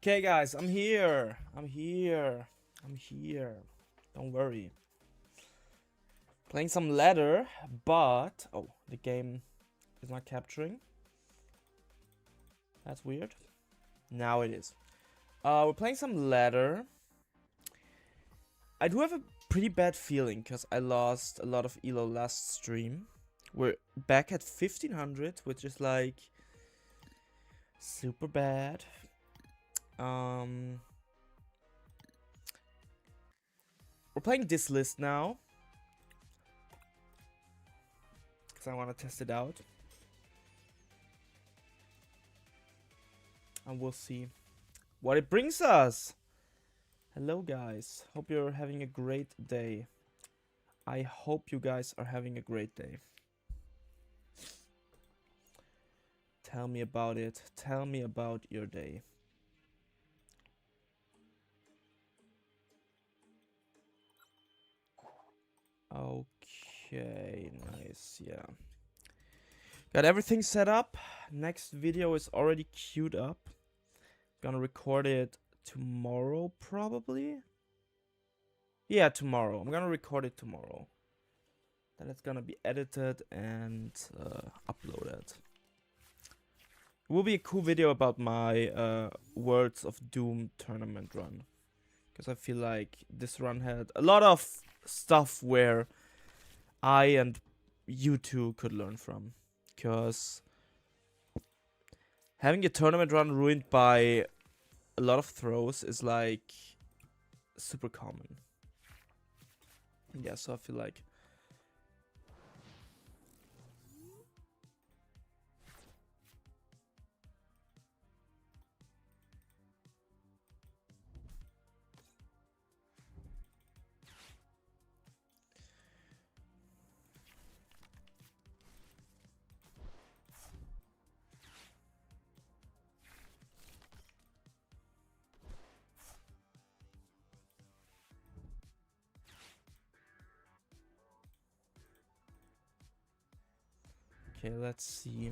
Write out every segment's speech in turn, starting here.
Okay, guys, I'm here. I'm here. I'm here. Don't worry. Playing some ladder, but... Oh, the game is not capturing. That's weird. Now it is. We're playing some ladder. I do have a pretty bad feeling because I lost a lot of elo last stream. We're back at 1500, which is like super bad. We're playing this list now because I want to test it out, and we'll see what it brings us. Hello guys, hope you're having a great day. I hope you guys are having a great day. Tell me about it. Tell me about your day. Okay, nice, yeah. Got everything set up. Next video is already queued up. Gonna record it tomorrow, probably. Yeah, tomorrow. I'm gonna record it tomorrow. Then it's gonna be edited and uploaded. It will be a cool video about my Worlds of Doom tournament run. Because I feel like this run had a lot of stuff where I and you two could learn from. Because having a tournament run ruined by a lot of throws is like super common. Yeah, so I feel like okay, let's see.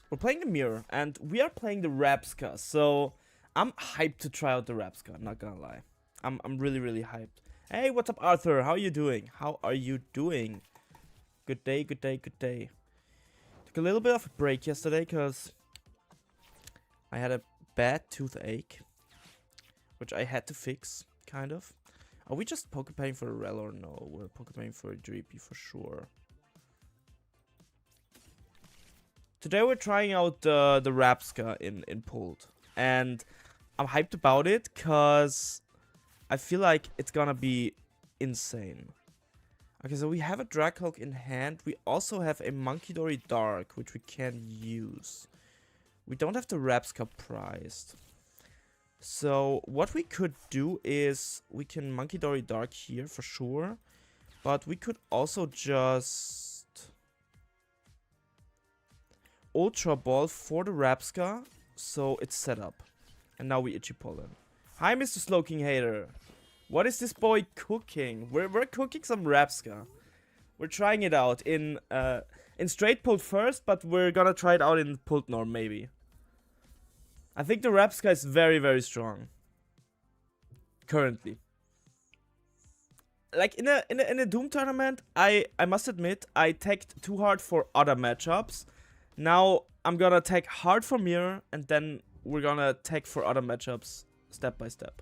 We're playing the mirror, and we are playing the Rabska, so I'm hyped to try out the Rabska, I'm not gonna lie. I'm really, really hyped. Hey, what's up, Arthur? How are you doing? How are you doing? Good day, good day, good day. Took a little bit of a break yesterday, because I had a bad toothache, which I had to fix, kind of. Are we just Pokepaying for a Rel or no? We're Pokepaying for a Dreepy for sure. Today we're trying out the Rabska in Pulled. And I'm hyped about it because I feel like it's gonna be insane. Okay, so we have a Draghulk in hand. We also have a Munkidori Dark, which we can use. We don't have the Rabska prized. So what we could do is we can Munkidori Dark here for sure. But we could also just Ultra Ball for the Rabska, so it's set up. And now we Itchy Pollen. Hi, Mr. Slowking Hater. What is this boy cooking? We're cooking some Rabska. We're trying it out in straight pulled first, but we're gonna try it out in pulled norm maybe. I think the Rabska is very, very strong. Currently. Like in a Doom tournament, I must admit I tagged too hard for other matchups. Now I'm gonna tag hard for mirror, and then we're gonna tag for other matchups step by step.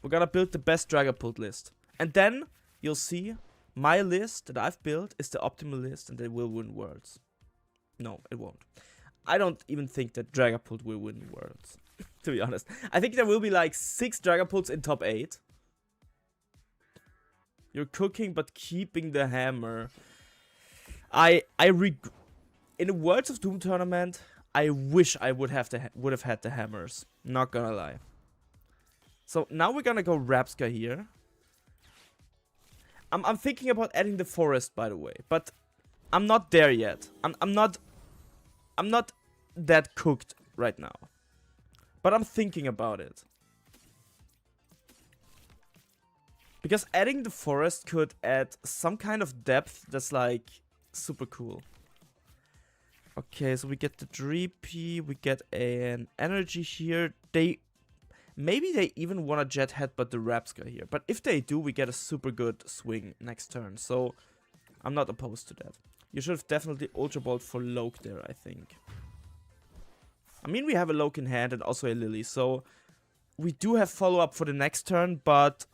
We're gonna build the best Dragapult list. And then you'll see my list that I've built is the optimal list, and they will win Worlds. No, it won't. I don't even think that Dragapult will win Worlds, to be honest. I think there will be like 6 Dragapults in top 8. You're cooking but keeping the hammer. In the Worlds of Doom tournament, I wish I would have had the hammers. Not gonna lie. So now we're gonna go Rabska here. I'm thinking about adding the forest, by the way, but I'm not there yet. I'm not that cooked right now, but I'm thinking about it. Because adding the forest could add some kind of depth that's like super cool. Okay, so we get the Dreepy, we get an energy here. Maybe they even want to jet headbutt the Rapska here. But if they do, we get a super good swing next turn. So I'm not opposed to that. You should have definitely Ultra Balled for Loke there, I think. I mean, we have a Loke in hand and also a Lily. So we do have follow-up for the next turn. But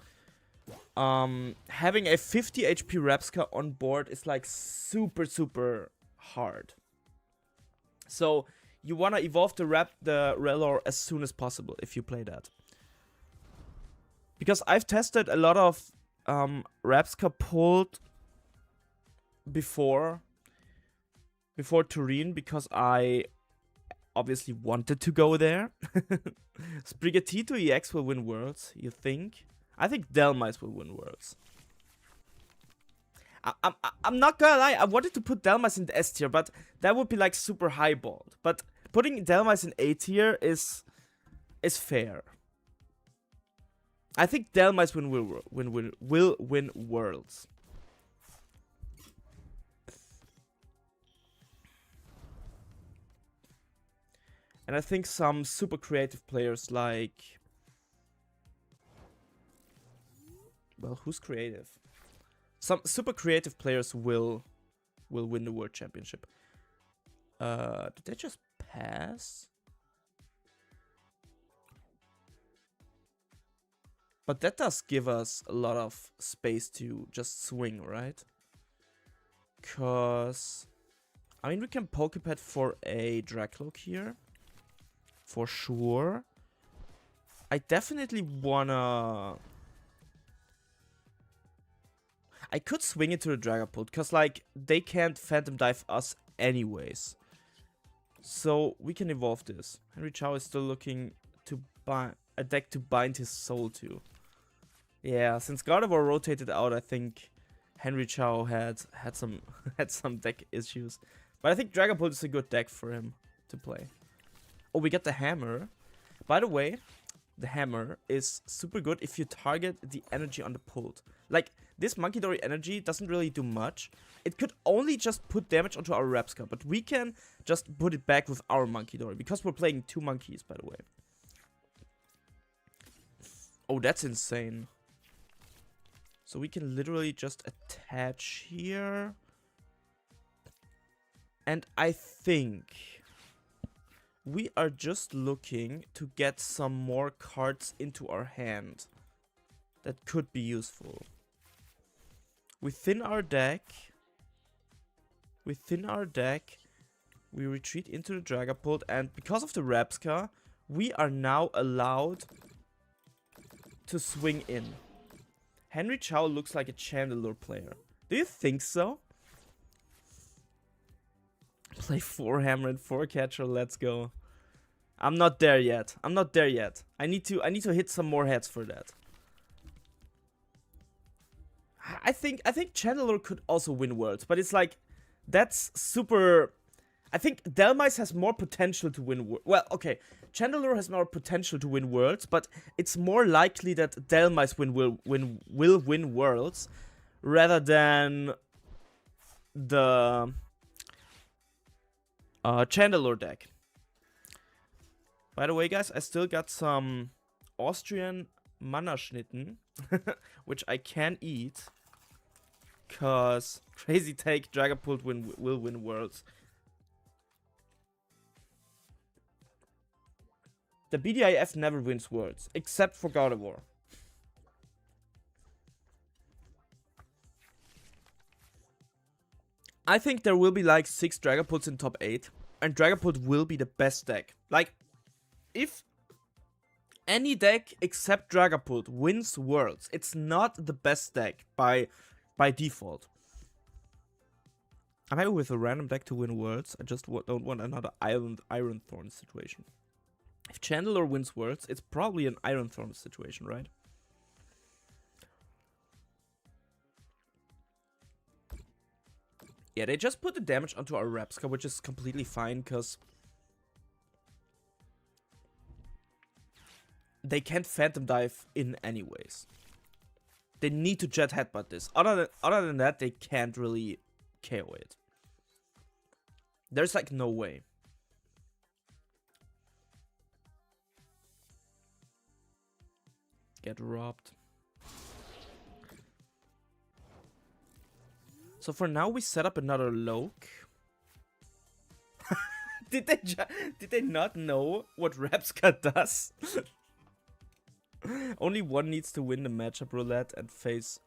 having a 50 HP Rapska on board is like super, super hard. So you want to evolve the Rellor as soon as possible if you play that. Because I've tested a lot of Rapska pulled before Turin, because I obviously wanted to go there. Sprigatito EX will win Worlds, you think? I think Dhelmise will win Worlds. I'm not gonna lie, I wanted to put Dhelmise in the S tier, but that would be like super highballed. But putting Dhelmise in A tier is fair. I think Dhelmise will win Worlds. And I think some super creative players like... Well, who's creative? Some super creative players will win the World Championship. Did they just pass? But that does give us a lot of space to just swing, right? Because... I mean, we can Pokepet for a Dracloak here. For sure. I definitely wanna... I could swing into the Dragapult, because, like, they can't Phantom Dive us anyways. So, we can evolve this. Henry Chow is still looking to buy a deck to bind his soul to. Yeah, since Gardevoir rotated out, I think Henry Chow had some deck issues. But I think Dragapult is a good deck for him to play. Oh, we get the Hammer. By the way, the Hammer is super good if you target the energy on the pulled. Like, this Munkidori energy doesn't really do much. It could only just put damage onto our Rapska, but we can just put it back with our Munkidori, because we're playing 2 monkeys, by the way. Oh, that's insane. So we can literally just attach here. And I think we are just looking to get some more cards into our hand that could be useful. We thin our deck. We retreat into the Dragapult, and because of the Rapska, we are now allowed to swing in. Henry Chow looks like a Chandelure player. Do you think so? Play 4 Hammer and 4 Catcher, let's go. I'm not there yet. I need to hit some more heads for that. I think Chandelure could also win Worlds, but it's like, that's super... I think Dhelmise has more potential to win... Well, okay, Chandelure has more potential to win Worlds, but it's more likely that Dhelmise will win Worlds rather than the Chandelure deck. By the way, guys, I still got some Austrian Mannerschnitten, which I can eat, cause Crazy Take Dragapult will win Worlds. The BDIF never wins Worlds, except for Gardevoir. I think there will be like 6 Dragapults in top 8, and Dragapult will be the best deck. Like, if any deck except Dragapult wins Worlds, it's not the best deck by default. I'm happy with a random deck to win Worlds. I just don't want another Iron Thorn situation. If Chandelure wins Worlds, it's probably an Iron Thorn situation, right? Yeah, they just put the damage onto our Rapska, which is completely fine, because they can't Phantom Dive in anyways. They need to Jet Headbutt this. Other than that, they can't really KO it. There's like no way. Get robbed. So for now we set up another Loke. Did they not know what Repska does? Only one needs to win the matchup roulette and face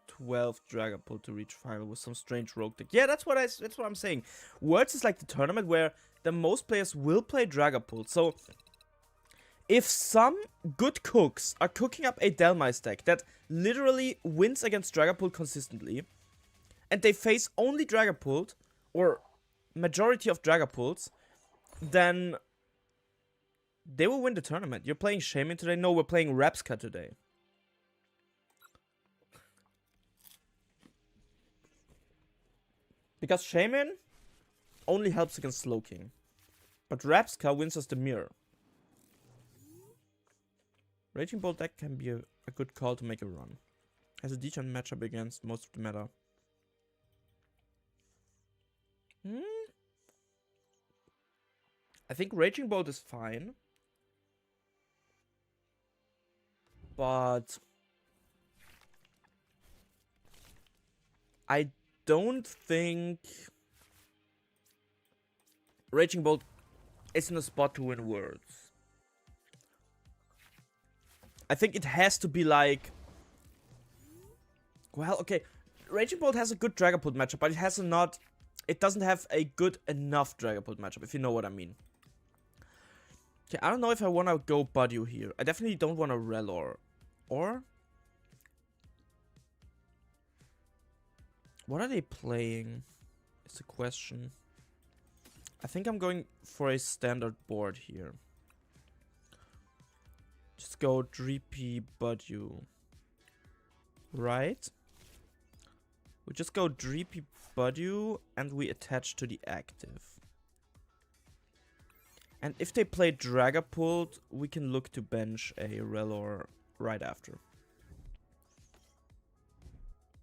12 Dragapult to reach final with some strange rogue deck. Yeah, that's what I'm saying. Worlds is like the tournament where the most players will play Dragapult. So if some good cooks are cooking up a Dhelmise deck that literally wins against Dragapult consistently, and they face only Dragapult or majority of Dragapults, then they will win the tournament. You're playing Shaman today? No, we're playing Repska today. Because Shaman only helps against Slowking. But Repska wins us the mirror. Raging Bolt deck can be a good call to make a run. Has a decent matchup against most of the meta. I think Raging Bolt is fine. But I don't think Raging Bolt is in a spot to win Worlds. I think it has to be like... Well, okay. Raging Bolt has a good Dragapult matchup, but it doesn't have a good enough Dragapult matchup, if you know what I mean. Okay, I don't know if I want to go Budew here. I definitely don't want to Rellor. Or... What are they playing? Is the question. I think I'm going for a standard board here. Just go Dreepy Budew. Right? We just go Dreepy Budew and we attach to the active. And if they play Dragapult, we can look to bench a Rellor right after.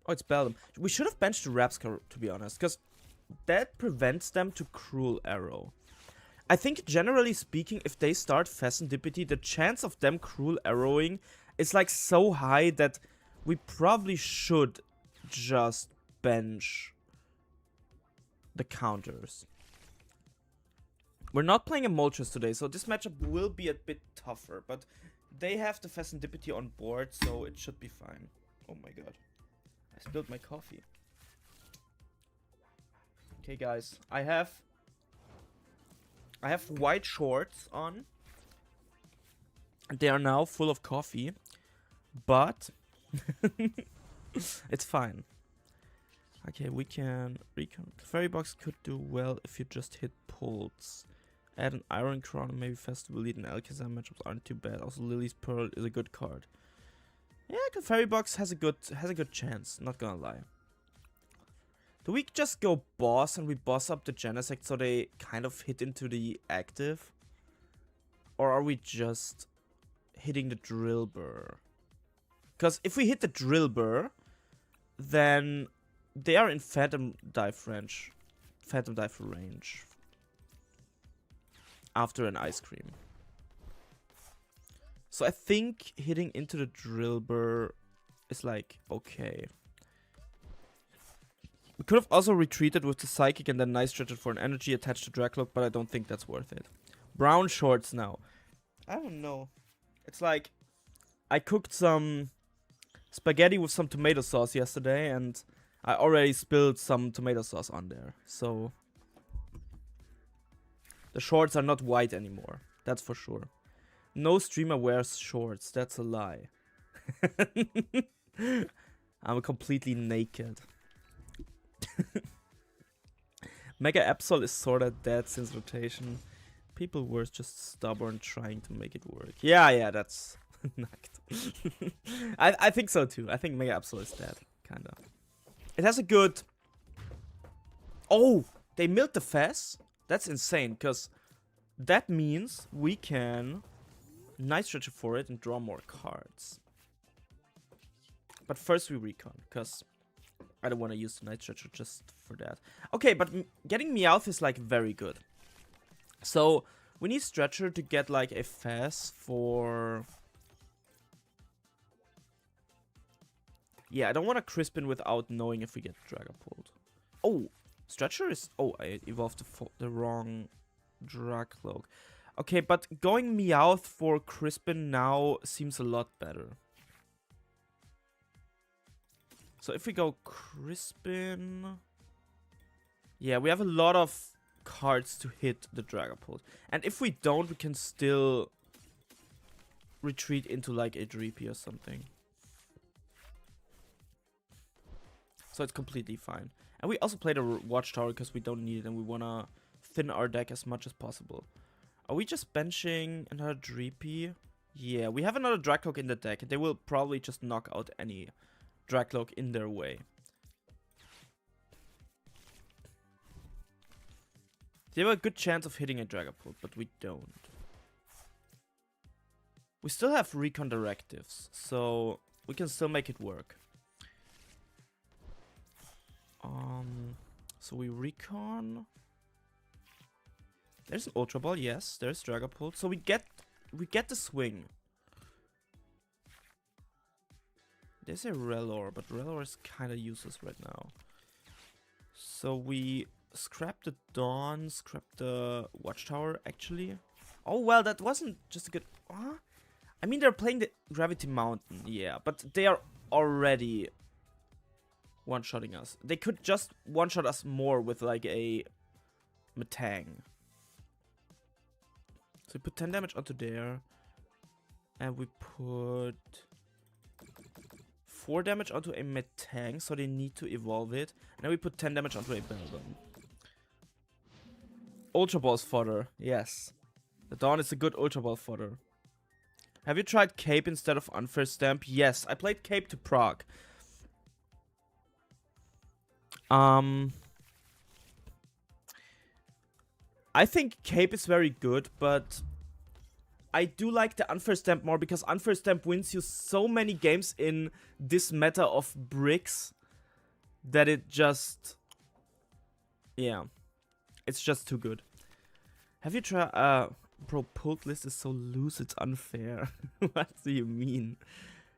Oh, it's Beldum. We should have benched the Repska, to be honest, because that prevents them to Cruel Arrow. I think, generally speaking, if they start Pheasantipity, the chance of them Cruel Arrowing is like so high that we probably should just bench the counters. We're not playing a Moltres today, so this matchup will be a bit tougher, but they have the Pheasantipity on board, so it should be fine. Oh my god. I spilled my coffee. Okay, guys. I have white shorts on. They are now full of coffee, but it's fine. Okay, we can recon. Fairy Box could do well if you just hit pulls. Add an Iron Crown and maybe Festival Lead and Alakazam matchups aren't too bad. Also, Lily's Pearl is a good card. Yeah, Fairy Box has a good chance, not gonna lie. Do we just go boss and we boss up the Genesect so they kind of hit into the active? Or are we just hitting the Drillbur? Because if we hit the Drillbur, then they are in Phantom Dive range. Phantom Dive range. After an Ice Cream. So I think hitting into the Drillbur is like, okay. We could have also retreated with the Psychic and then Night Stretcher for an energy attached to Dracloak, but I don't think that's worth it. Brown shorts now. I don't know. It's like, I cooked some spaghetti with some tomato sauce yesterday, and I already spilled some tomato sauce on there. So, the shorts are not white anymore. That's for sure. No streamer wears shorts. That's a lie. I'm completely naked. Mega Absol is sorta dead since rotation. People were just stubborn trying to make it work. Yeah, that's knocked. I think so too. I think Mega Absol is dead, kinda. It has a good... Oh! They milled the Fez? That's insane, because that means we can Night Stretcher for it and draw more cards. But first we recon, because I don't want to use the Night Stretcher just for that. Okay, but getting Meowth is like very good. So we need Stretcher to get like a fast for... Yeah, I don't want to Crispin without knowing if we get Dragapult. Oh, Stretcher is... Oh, I evolved the wrong Dracloak. Okay, but going Meowth for Crispin now seems a lot better. So if we go Crispin... Yeah, we have a lot of cards to hit the Dragapult. And if we don't, we can still retreat into like a Dreepy or something. So it's completely fine. And we also played a Watchtower because we don't need it and we want to thin our deck as much as possible. Are we just benching another Dreepy? Yeah, we have another Dracloak in the deck. They will probably just knock out any Dracloak in their way. They have a good chance of hitting a Dragapult, but we don't. We still have Recon Directives, so we can still make it work. So we Recon. There's an Ultra Ball, yes. There's Dragapult. So we get the swing. There's a Rellor, but Rellor is kind of useless right now. So we scrap the Dawn, scrap the Watchtower, actually. Oh, well, that wasn't just a good... I mean, they're playing the Gravity Mountain, yeah. But they are already one-shotting us. They could just one-shot us more with, like, a Metang. So we put 10 damage onto there. And we put 4 damage onto a Metang, so they need to evolve it. And then we put 10 damage onto a Beldum. Ultra Ball's fodder, yes. The Dawn is a good Ultra Ball fodder. Have you tried Cape instead of Unfair Stamp? Yes, I played Cape to proc. I think Cape is very good, but I do like the Unfair Stamp more because Unfair Stamp wins you so many games in this meta of bricks that it just... Yeah. It's just too good. Have you tried... Bro, Pult list is so loose, it's unfair. What do you mean?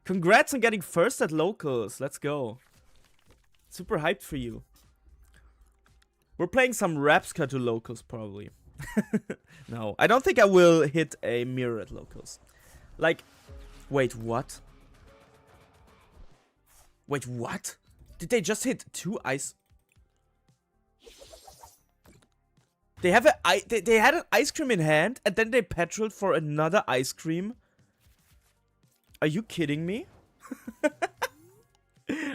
Congrats on getting first at locals. Let's go. Super hyped for you. We're playing some Rapska to locals, probably. No, I don't think I will hit a mirror at locals. Like, wait, what? Wait, what? Did they just hit 2 ice? They have they had an ice cream in hand, and then they petroled for another ice cream. Are you kidding me?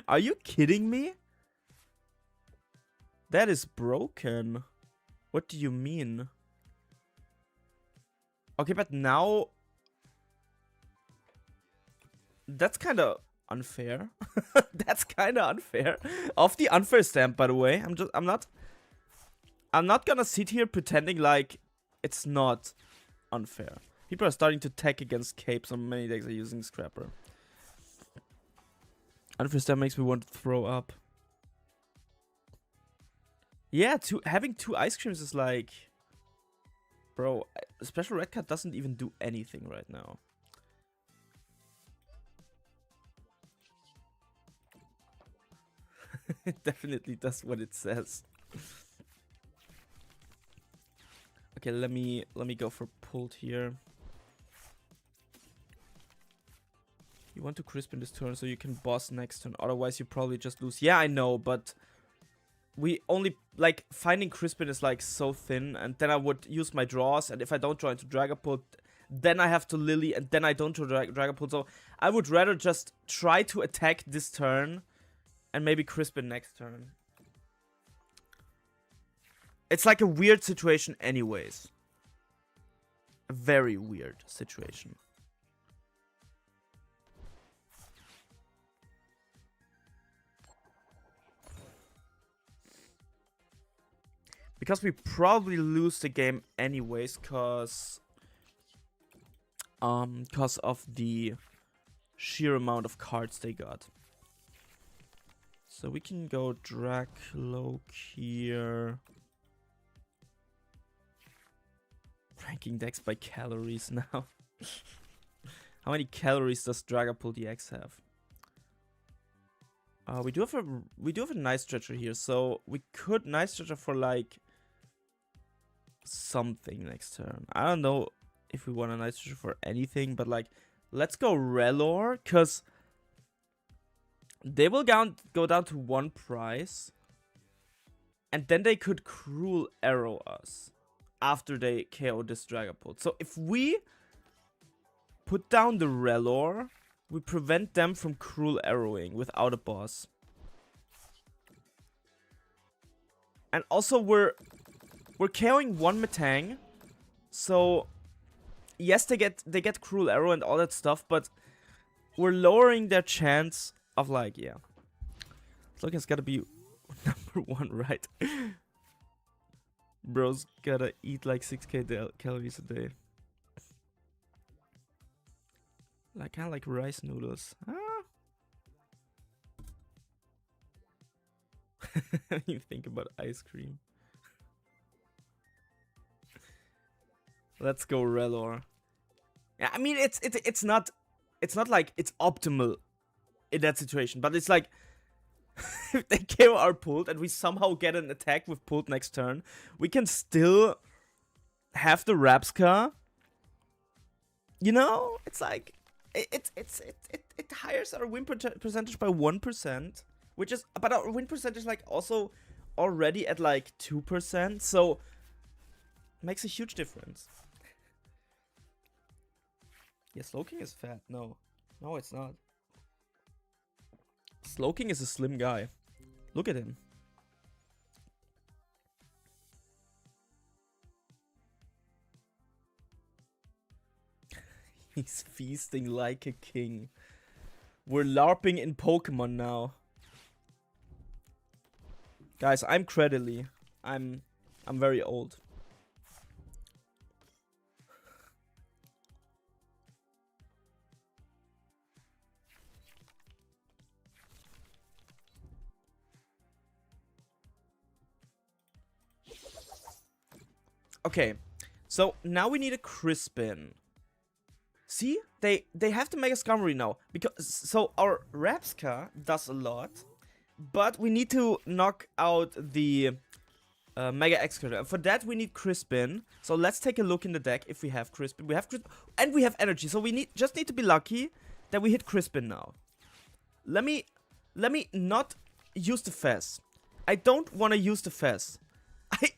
Are you kidding me? That is broken. What do you mean? Okay, but now... That's kind of unfair. That's kind of unfair. Off the Unfair Stamp, by the way. I'm not gonna sit here pretending like it's not unfair. People are starting to tech against Capes on many decks are using Scrapper. Unfair Stamp makes me want to throw up. Yeah, having 2 ice creams is like... Bro, Special Red Card doesn't even do anything right now. It definitely does what it says. Okay, let me go for Pult here. You want to Crispin this turn so you can boss next turn. Otherwise, you probably just lose. Yeah, I know, but we only like finding Crispin is like so thin, and then I would use my draws. And if I don't draw into Dragapult, then I have to Lily, and then I don't draw Dragapult. So I would rather just try to attack this turn, and maybe Crispin next turn. It's like a weird situation anyways. A very weird situation. Because we probably lose the game anyways, cause of the sheer amount of cards they got. So we can go Dracloak here. Ranking decks by calories now. How many calories does Dragapult EX have? We do have a Night Stretcher here, so we could Night Stretcher for like something next turn. I don't know if we want a Night Stretcher for anything, but like let's go Relor, cause they will go down to 1 price, and then they could Cruel Arrow us after they KO this Dragapult. So if we put down the Relor, we prevent them from Cruel Arrowing without a boss. And also we're KOing 1 Metang. So yes, they get Cruel Arrow and all that stuff, but we're lowering their chance of like, yeah. Slogan's gotta be number 1, right? Bro's gotta eat like 6k calories a day. Like kind of like rice noodles. You think about ice cream. Let's go Relor. Yeah, I mean it's not like it's optimal in that situation, but it's like if they KO our Pult and we somehow get an attack with Pult next turn, we can still have the Rabsca. You know, it's like it hires our win percentage by 1%, which is, but our win percentage like also already at like 2%, so makes a huge difference. Yeah, Slowking is fat. No, it's not. Slowking is a slim guy. Look at him. He's feasting like a king. We're LARPing in Pokemon now. Guys, I'm Creditly. I'm very old. Okay, so now we need a Crispin. See, they have to make a Skarmory now, because so our Rabsca does a lot, but we need to knock out the Mega Excavator. For that we need Crispin. So let's take a look in the deck if we have Crispin. We have Crispin and we have energy, so we just need to be lucky that we hit Crispin now. Let me not use the Fez. I don't want to use the Fez.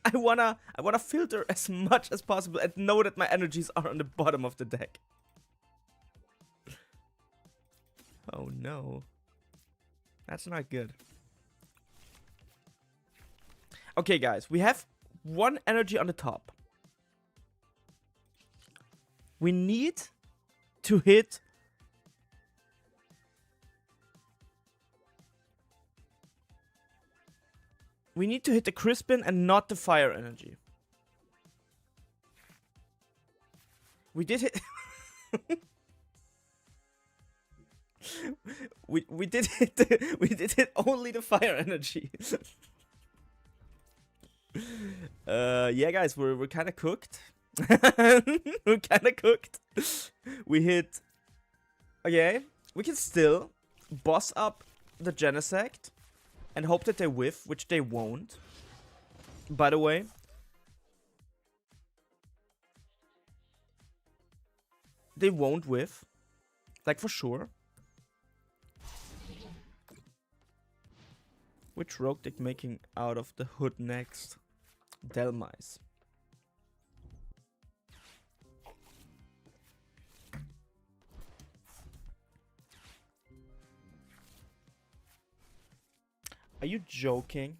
I wanna filter as much as possible and know that my energies are on the bottom of the deck. Oh no. That's not good. Okay guys, we have 1 energy on the top. We need to hit the Crispin and not the fire energy. We did hit we did hit only the fire energy. Yeah guys, we're kind of cooked. We're kind of cooked. We hit. Okay, we can still boss up the Genesect and hope that they whiff, which they won't. By the way, they won't whiff, like for sure. Which rogue deck making out of the hood next? Delmise. Are you joking?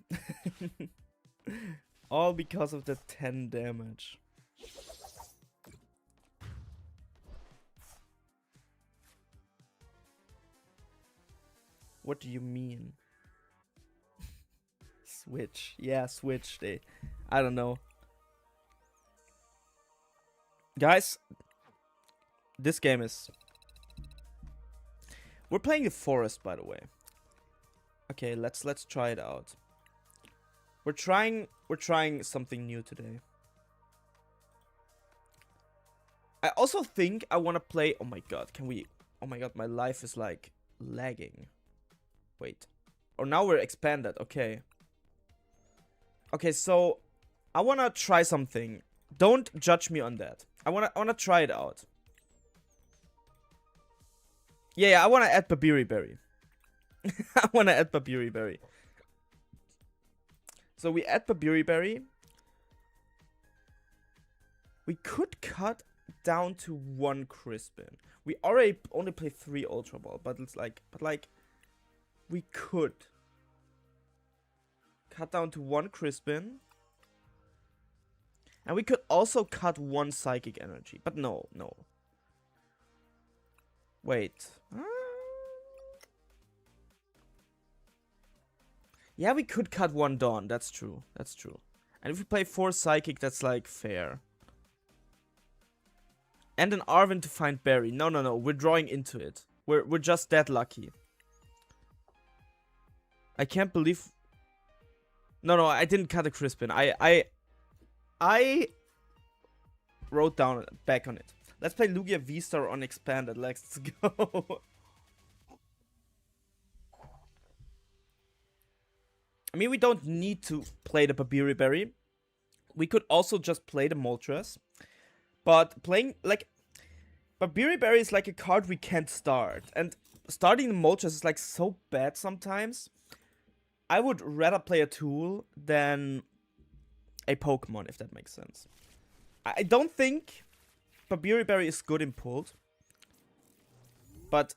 All because of the 10 damage. What do you mean? Switch. Yeah, switch. I don't know. Guys, this game is... We're playing the forest, by the way. Okay, let's try it out. We're trying something new today. I also think I want to play. Oh my god, can we? Oh my god, my life is like lagging. Wait. Oh, now we're expanded. Okay. Okay, so I want to try something. Don't judge me on that. I want to try it out. Yeah, I want to add Babiri Berry. I want to add Babiri Berry. So we add Babiri Berry. We could cut down to 1 Crispin. We already only play 3 Ultra Ball, but it's like, we could cut down to 1 Crispin. And we could also cut 1 Psychic Energy, but no. Wait. Yeah, we could cut 1 Dawn, that's true. And if we play 4 Psychic, that's like fair. And an Arven to find Berry. No. We're drawing into it. We're just that lucky. I can't believe. No, I didn't cut a Crispin. I wrote down back on it. Let's play Lugia V-Star on Expanded. Let's go. I mean, we don't need to play the Babiri Berry. We could also just play the Moltres. But playing, like, Babiri Berry is like a card we can't start. And starting the Moltres is like so bad sometimes. I would rather play a tool than a Pokemon, if that makes sense. I don't think Babiri Berry is good in pulled. But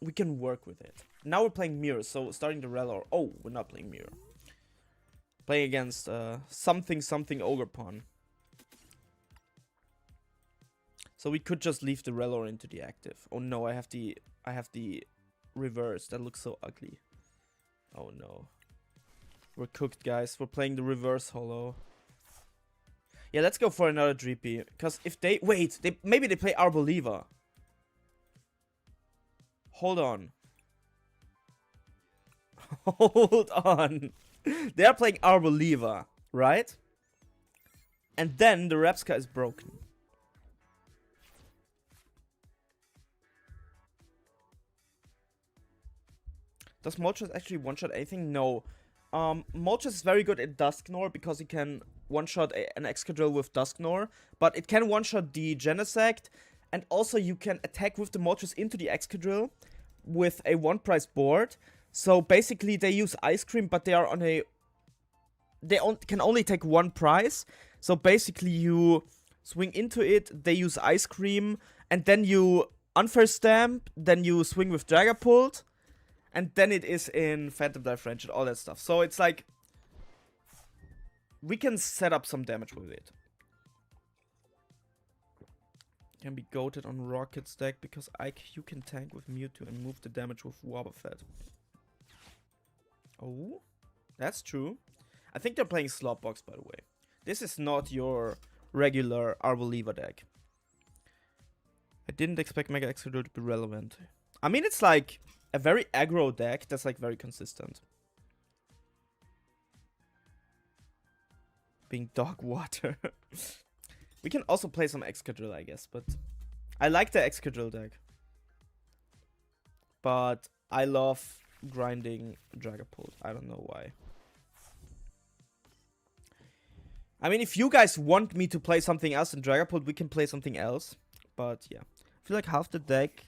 we can work with it. Now we're playing Mirror, so starting the Rellor. Oh, we're not playing Mirror. Playing against something Ogerpon. So we could just leave the Rellor into the active. Oh no, I have the reverse. That looks so ugly. Oh no. We're cooked, guys. We're playing the reverse holo. Yeah, let's go for another Dreepy. Because if they... Wait, maybe they play Arboliva. Hold on. Hold on. They're playing Arboliva, right? And then the Repska is broken. Does Moltres actually one-shot anything? No. Moltres is very good at Dusknoir because he can one-shot an Excadrill with Dusknoir. But it can one-shot the Genesect. And also you can attack with the Moltres into the Excadrill with a one-price board. So basically they use Ice Cream, but they are on a... They can only take 1 prize. So basically you swing into it, they use Ice Cream, and then you Unfair Stamp, then you swing with Dragapult. And then it is in Phantom Differential, all that stuff. So it's like... We can set up some damage with it. Can be goated on Rocket's deck because IQ can tank with Mewtwo and move the damage with Wobbuffet. Oh, that's true. I think they're playing Slopbox, by the way. This is not your regular Arboliva deck. I didn't expect Mega Excadrill to be relevant. I mean, it's like... a very aggro deck that's like very consistent. Being dog water. We can also play some Excadrill, I guess, but I like the Excadrill deck. But I love grinding Dragapult. I don't know why. I mean, if you guys want me to play something else than Dragapult, we can play something else. But yeah. I feel like half the deck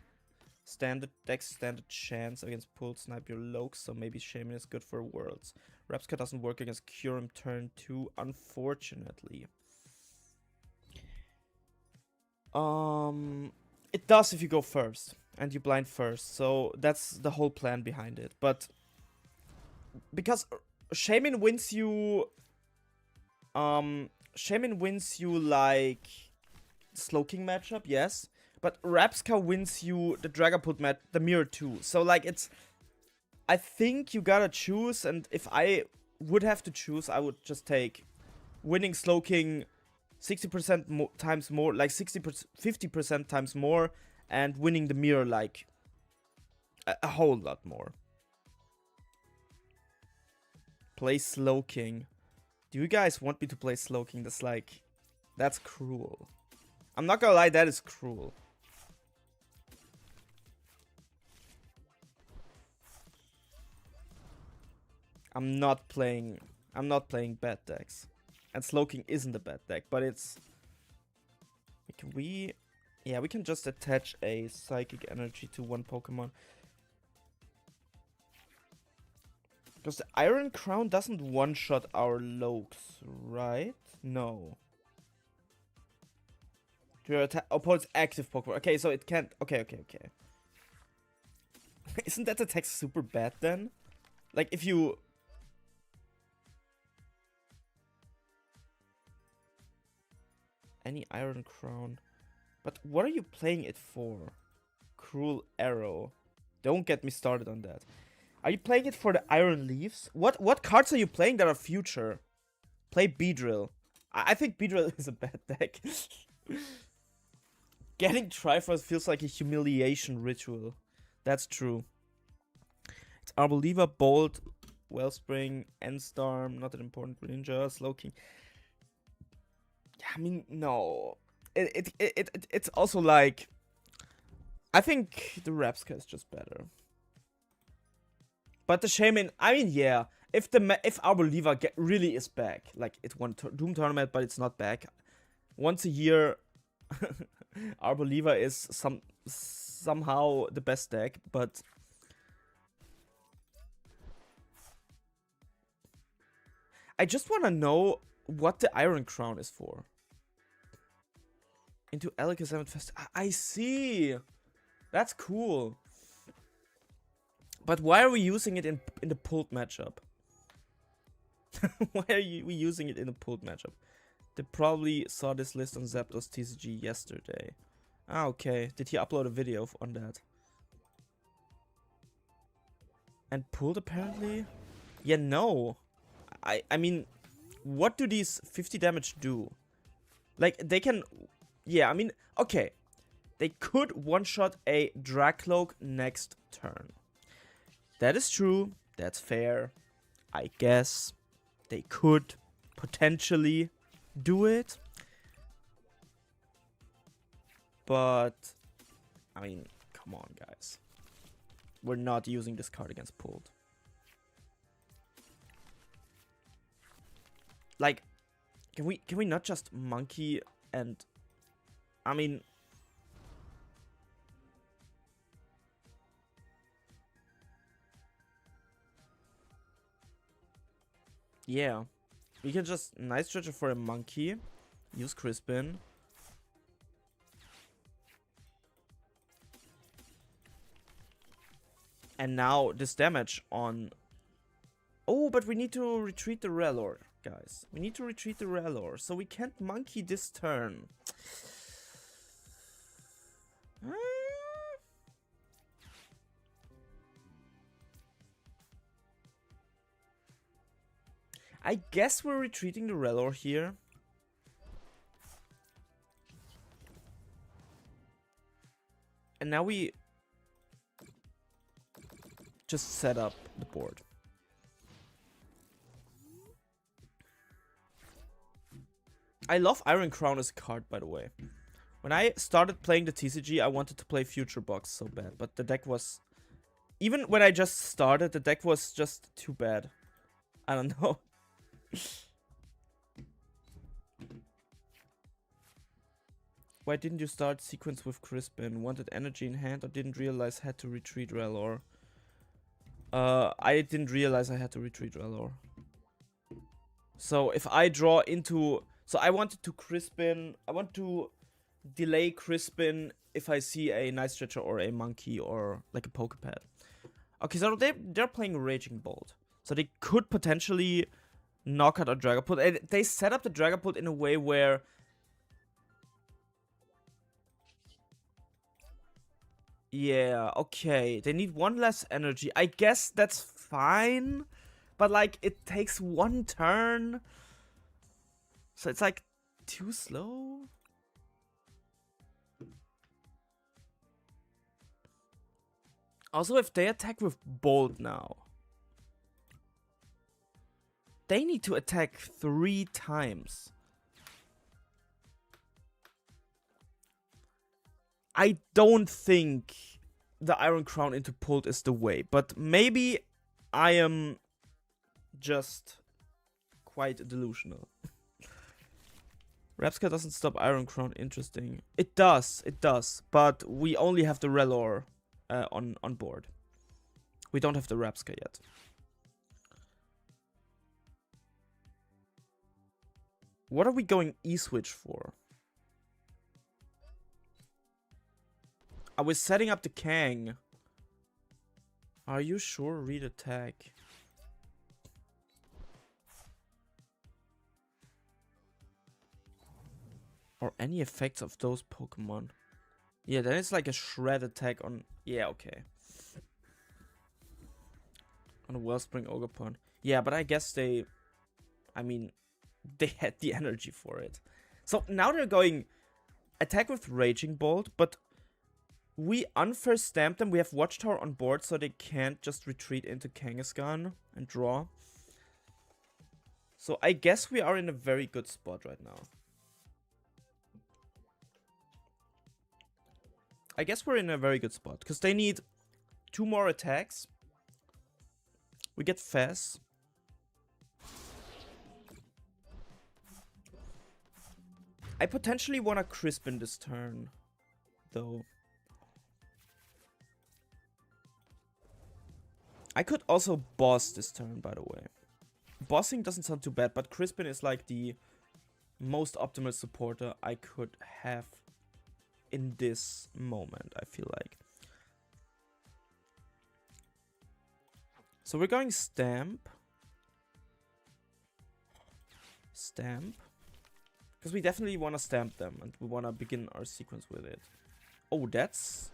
standard chance against Pull Snipe your Lokes, so maybe Shaman is good for Worlds. Repska doesn't work against Kyurem turn 2, unfortunately. It does if you go first and you blind first, so that's the whole plan behind it. But because Shaman wins you like Slowking matchup, yes. But Repska wins you the Dragapult match, the Mirror 2. So like it's... I think you gotta choose, and if I would have to choose, I would just take winning Slowking 60% times more, like 50% times more, and winning the Mirror like a whole lot more. Play Slowking. Do you guys want me to play Slowking? That's like... That's cruel. I'm not gonna lie, that is cruel. I'm not playing bad decks. And Slowking isn't a bad deck, but it's... Can we... Yeah, we can just attach a Psychic Energy to one Pokemon. Because the Iron Crown doesn't one-shot our Lokes, right? No. To your opponent's active Pokemon. Okay, so it can't... Okay. Isn't that attack super bad then? Like, if you... Any Iron Crown. But what are you playing it for? Cruel Arrow. Don't get me started on that. Are you playing it for the Iron Leaves? What cards are you playing that are future? Play Beedrill. I think Beedrill is a bad deck. Getting Triforce feels like a humiliation ritual. That's true. It's Arboliva, Bolt, Wellspring, Endstorm, not an important Greninja, Slowking. Yeah, I mean, no. It's also like... I think the Repska is just better. But the Shaman, I mean, yeah. If Arboliva really is back, like it won Doom Tournament, but it's not back. Once a year, Arboliva is somehow the best deck, but I just want to know what the Iron Crown is for. Into Alakazam Fest. I see. That's cool. But why are we using it in the pulled matchup? Why are we using it in the pulled matchup? They probably saw this list on Zapdos TCG yesterday. Ah, okay. Did he upload a video on that? And pulled apparently? Yeah, no. I mean, what do these 50 damage do? Like, they can... Yeah, I mean, okay. They could one-shot a Dracloak next turn. That is true. That's fair. I guess they could potentially do it. But, I mean, come on, guys. We're not using this card against pulled. Like, can we not just monkey and... I mean... Yeah. We can just Night Stretcher for a monkey. Use Crispin. And now this damage on... Oh, but we need to retreat the Rellor, guys. We need to retreat the Rellor. So we can't monkey this turn. I guess we're retreating the Rellor here. And now we just set up the board. I love Iron Crown as a card, by the way. When I started playing the TCG, I wanted to play Future Box so bad. But the deck was... Even when I just started, the deck was just too bad. I don't know. Why didn't you start sequence with Crispin? Wanted energy in hand or didn't realize had to retreat Rellor? I didn't realize I had to retreat Rellor. So if I draw into... So I wanted to Crispin... I want to delay Crispin if I see a Night Stretcher or a Monkey or like a Pokepad. Okay, so they're playing Raging Bolt. So they could potentially knock out a Dragapult. They set up the Dragapult in a way where... Yeah, okay. They need one less energy. I guess that's fine. But, like, it takes one turn. So it's, like, too slow. Also, if they attack with Bolt now. They need to attack 3 times. I don't think the Iron Crown into Pult is the way, but maybe I am just quite delusional. Repska doesn't stop Iron Crown, interesting. It does, but we only have the Relor on board. We don't have the Repska yet. What are we going E-switch for? I was setting up the Kang. Are you sure? Read attack. Or any effects of those Pokemon. Yeah, then it's like a shred attack on... Yeah, okay. On a Wellspring Ogerpon. Yeah, but I guess they... I mean, they had the energy for it. So now they're going attack with Raging Bolt, but we unfair stamp them. We have Watchtower on board, so they can't just retreat into Kangaskhan and draw. So I guess we are in a very good spot right now. I guess we're in a very good spot, because they need 2 more attacks. We get Fez. I potentially want to Crispin this turn, though. I could also boss this turn, by the way. Bossing doesn't sound too bad, but Crispin is like the most optimal supporter I could have in this moment, I feel like. So we're going Stamp. Stamp. Because we definitely want to stamp them, and we want to begin our sequence with it. Oh, that's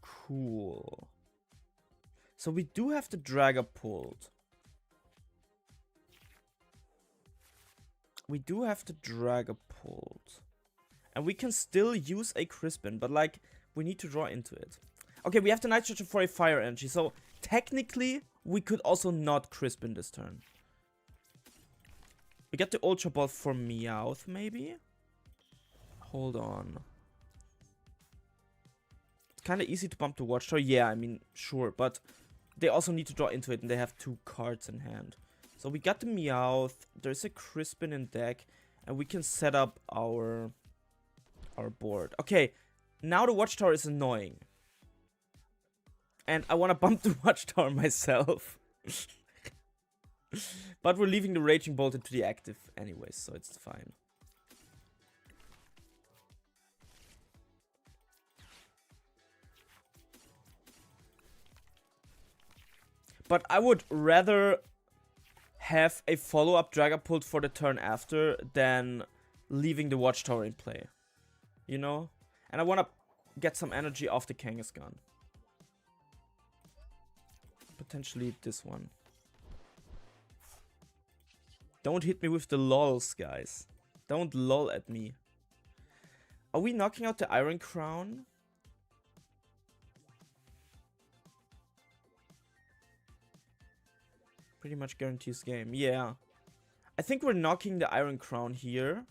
cool. So we do have the Dragapult. We do have the Dragapult. And we can still use a Crispin, but like, we need to draw into it. Okay, we have the Night Charger for a Fire Energy, so technically, we could also not Crispin this turn. We get the Ultra Ball for Meowth, maybe? Hold on. It's kind of easy to bump the Watchtower. Yeah, I mean, sure, but they also need to draw into it, and they have 2 cards in hand. So we got the Meowth, there's a Crispin in deck, and we can set up our board. Okay, now the Watchtower is annoying. And I want to bump the Watchtower myself. But we're leaving the Raging Bolt into the active anyways, so it's fine. But I would rather have a follow-up Dragapult for the turn after than leaving the Watchtower in play. You know? And I want to get some energy off the Kangaskhan. Potentially this one. Don't hit me with the lols, guys. Don't lol at me. Are we knocking out the Iron Crown? Pretty much guarantees game. Yeah. I think we're knocking the Iron Crown here.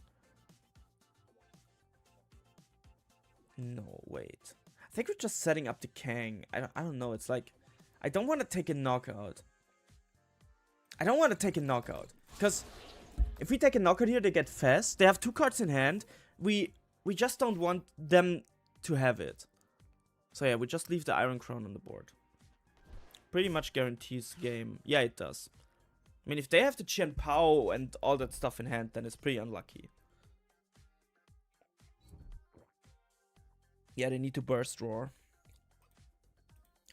No, wait. I think we're just setting up the Kang. I don't know. It's like, I don't want to take a knockout. I don't want to take a knockout. Because if we take a knockout here, they get fast. They have 2 cards in hand. We just don't want them to have it. So yeah, we just leave the Iron Crown on the board. Pretty much guarantees game. Yeah, it does. I mean, if they have the Chien-Pao and all that stuff in hand, then it's pretty unlucky. Yeah, they need to burst roar.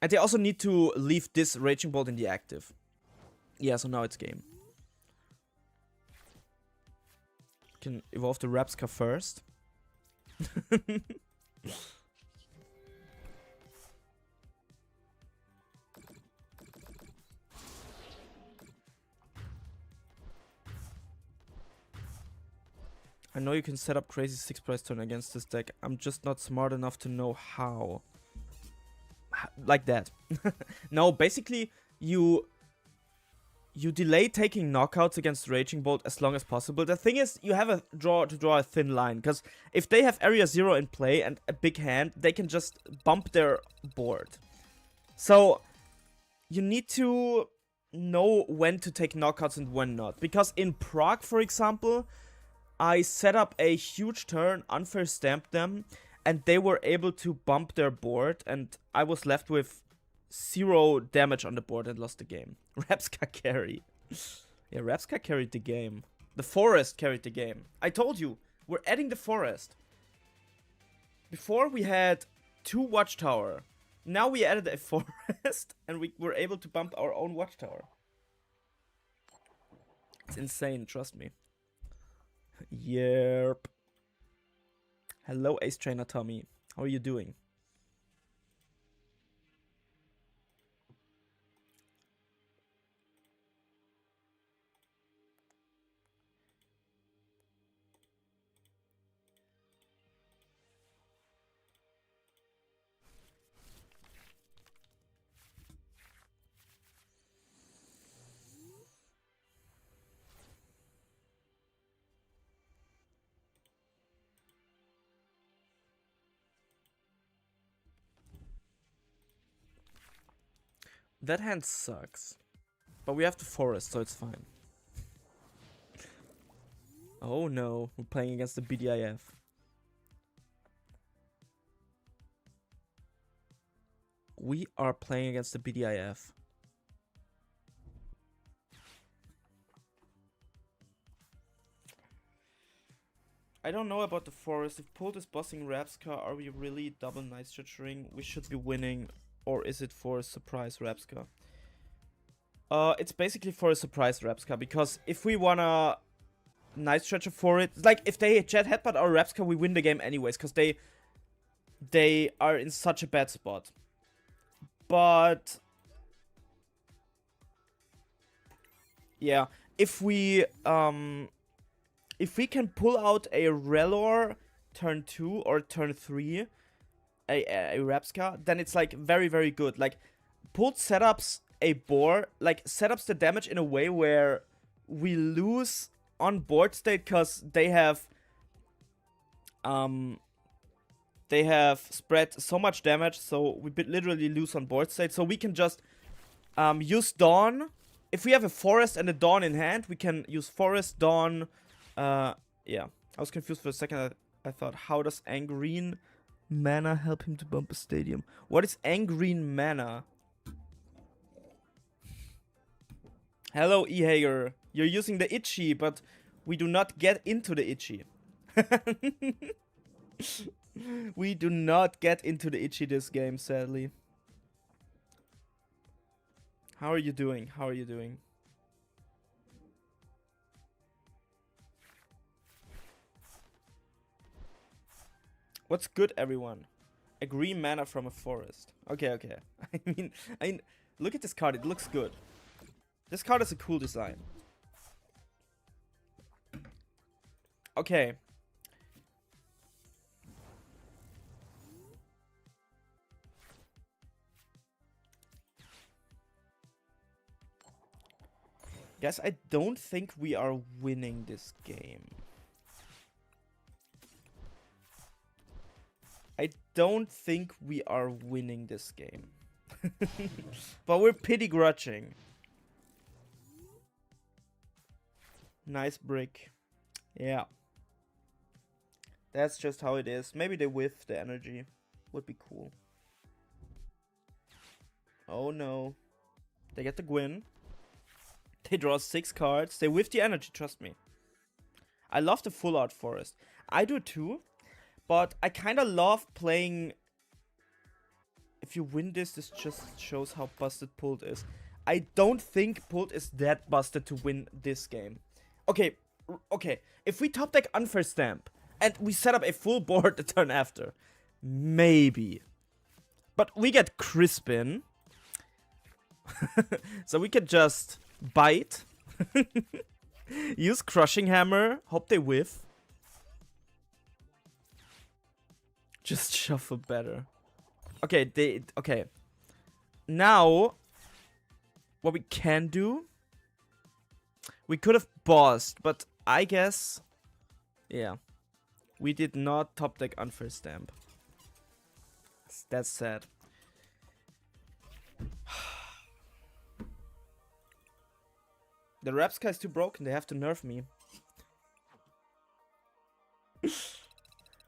And they also need to leave this Raging Bolt in the active. Yeah, so now it's game. Can evolve the Repska first. I know you can set up crazy 6-price turn against this deck. I'm just not smart enough to know how. Like that. No, basically, you you delay taking knockouts against Raging Bolt as long as possible. The thing is, you have to draw a thin line, because if they have Area 0 in play and a big hand, they can just bump their board. So, you need to know when to take knockouts and when not. Because in Prague, for example, I set up a huge turn, unfair stamped them, and they were able to bump their board, and I was left with 0 damage on the board and lost the game. Rapska carry. Yeah, Rapska carried the game. The forest carried the game. I told you, we're adding the forest. Before we had 2 watchtower. Now we added a forest and we were able to bump our own watchtower. It's insane, trust me. Yerp. Hello, Ace Trainer Tommy. How are you doing? That hand sucks. But we have the forest, so it's fine. Oh no, we're playing against the BDIF. We are playing against the BDIF. I don't know about the forest. If Pult is bossing Rapska, are we really double night stretching? We should be winning. Or is it for a surprise Rapska? It's basically for a surprise Rapska. Because if we wanna night stretcher for it, like if they jet headbutt our Rapska, we win the game anyways. Because they are in such a bad spot. But yeah, if we can pull out a Relor turn 2 or turn 3, a Rapska, then it's like very, very good. Like, Pult setups a board, like setups the damage in a way where we lose on board state because they have spread so much damage, so we literally lose on board state. So we can just use Dawn. If we have a Forest and a Dawn in hand, we can use Forest, Dawn. Yeah, I was confused for a second. I thought, how does Angreen Mana help him to bump a stadium? What is Angreen Mana? Hello, E-Hager. You're using the Itchy, but we do not get into the Itchy. We do not get into the Itchy this game, sadly. How are you doing? How are you doing? What's good, everyone? A green mana from a forest. Okay, okay. I mean, look at this card. It looks good. This card is a cool design. Okay. Guys, I don't think we are winning this game. I don't think we are winning this game. But we're pity grudging. Nice brick. Yeah. That's just how it is. Maybe they whiff the energy. Would be cool. Oh no. They get the Gwyn. They draw 6 cards. They whiff the energy, trust me. I love the full art forest. I do too. But I kind of love playing... If you win this, this just shows how busted Pult is. I don't think Pult is that busted to win this game. Okay, okay. If we top deck Unfair Stamp and we set up a full board the turn after, maybe. But we get Crispin. So we can just bite. Use Crushing Hammer. Hope they whiff. Just shuffle better. Okay, okay. Now, what we can do We could have paused, but I guess, yeah, we did not top deck unfair stamp. That's sad. The Rapska is too broken. They have to nerf me.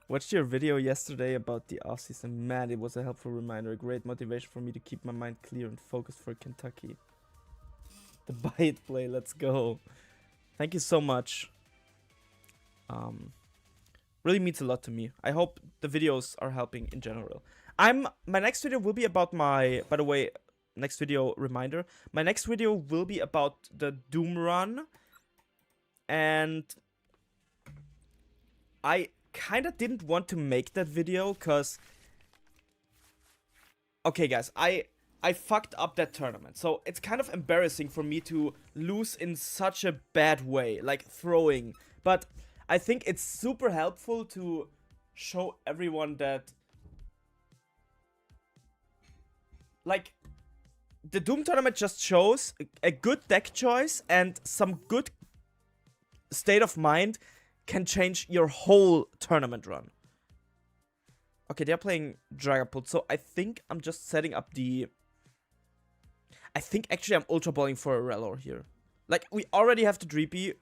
Watched your video yesterday about the offseason. Man, it was a helpful reminder. A great motivation for me to keep my mind clear and focused for Kentucky. The buy it play. Let's go. Thank you so much. Really means a lot to me. I hope the videos are helping in general. My next video will be about my, by the way, next video reminder. My next video will be about the Doom run. And I kind of didn't want to make that video because, okay guys, I fucked up that tournament, so it's kind of embarrassing for me to lose in such a bad way, like throwing, but I think it's super helpful to show everyone that, like, the Doom tournament just shows a good deck choice and some good state of mind can change your whole tournament run. Okay, they're playing Dragapult, so I think I'm just setting up the... I think actually I'm Ultra Balling for a Rellor here. Like, we already have the Dreepy.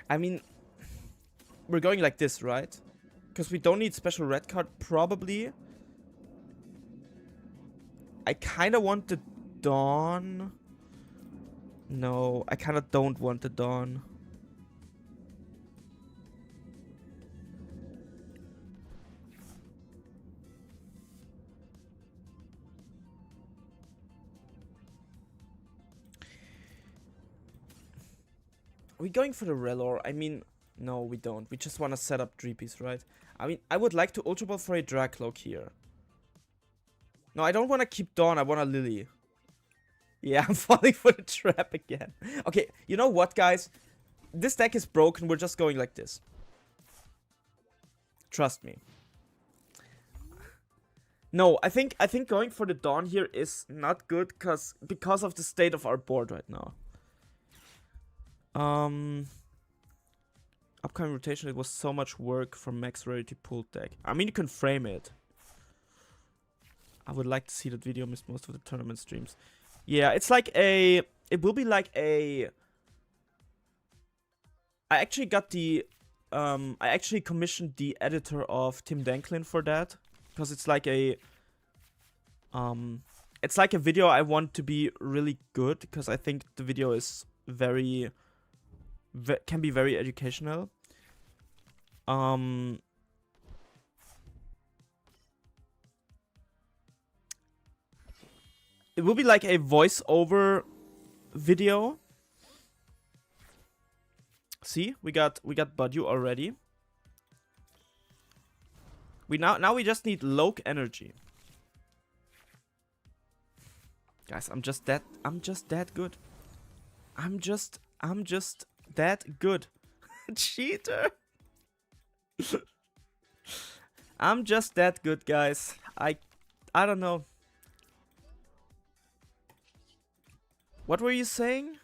I mean, we're going like this, right? Because we don't need special red card, probably. I kind of want the Dawn. No, I kind of don't want the Dawn. Are we going for the Rellor? I mean, no, we don't. We just want to set up Dreepies, right? I mean, I would like to Ultra Ball for a Dracloak here. No, I don't want to keep Dawn. I want a Lily. Yeah, I'm falling for the trap again. Okay, you know what, guys? This deck is broken. We're just going like this. Trust me. No, I think going for the Dawn here is not good because of the state of our board right now. Upcoming rotation, it was so much work for Max Rarity Pool deck. I mean, you can frame it. I would like to see that video. Missed most of the tournament streams. Yeah, it's like a... It will be like a... I actually got the... I actually commissioned the editor of Tim Danklin for that. Because it's like a... It's like a video I want to be really good. Because I think the video is very... can be very educational. It will be like a voiceover video. See, we got Budyu already. Now we just need Loke energy. Guys, I'm just that good. I'm just that good. Cheater. I'm just that good, guys. I don't know. What were you saying?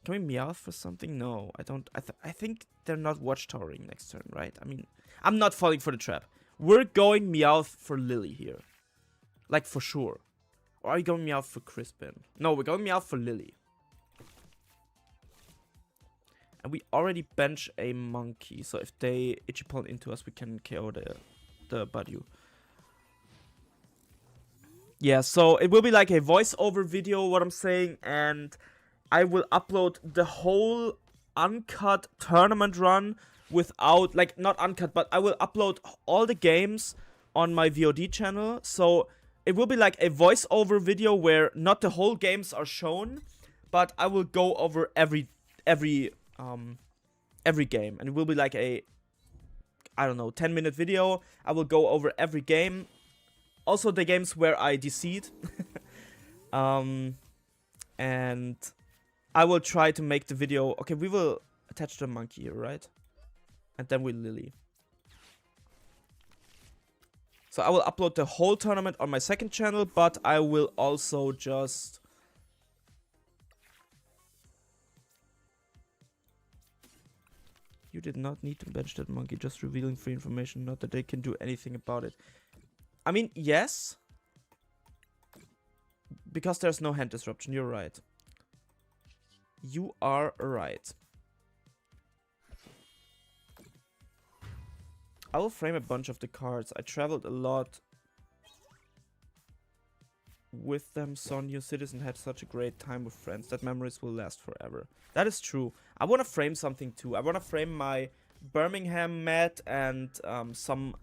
Can we Meowth for something? No, I don't. I think they're not Watchtowering next turn, right? I mean, I'm not falling for the trap. We're going Meowth for Lily here. Like, for sure. Or are you going Meowth for Crispin? No, we're going Meowth for Lily. And we already bench a monkey, so if they Ichipon into us, we can KO the Budyu. Yeah, so it will be like a voiceover video, what I'm saying, and I will upload the whole uncut tournament run without, like, not uncut, but I will upload all the games on my VOD channel, so it will be like a voiceover video where not the whole games are shown, but I will go over every game, and it will be like a, I don't know, 10-minute video. I will go over every game. Also the games where I DC'd. And I will try to make the video... Okay, we will attach the monkey here, right? And then we Lily. So I will upload the whole tournament on my second channel, but I will also just... You did not need to bench that monkey, just revealing free information, not that they can do anything about it. I mean, yes. Because there's no hand disruption, you're right. You are right. I will frame a bunch of the cards. I traveled a lot with them, saw new cities, and had such a great time with friends. That memories will last forever. That is true. I want to frame something too. I want to frame my Birmingham mat and some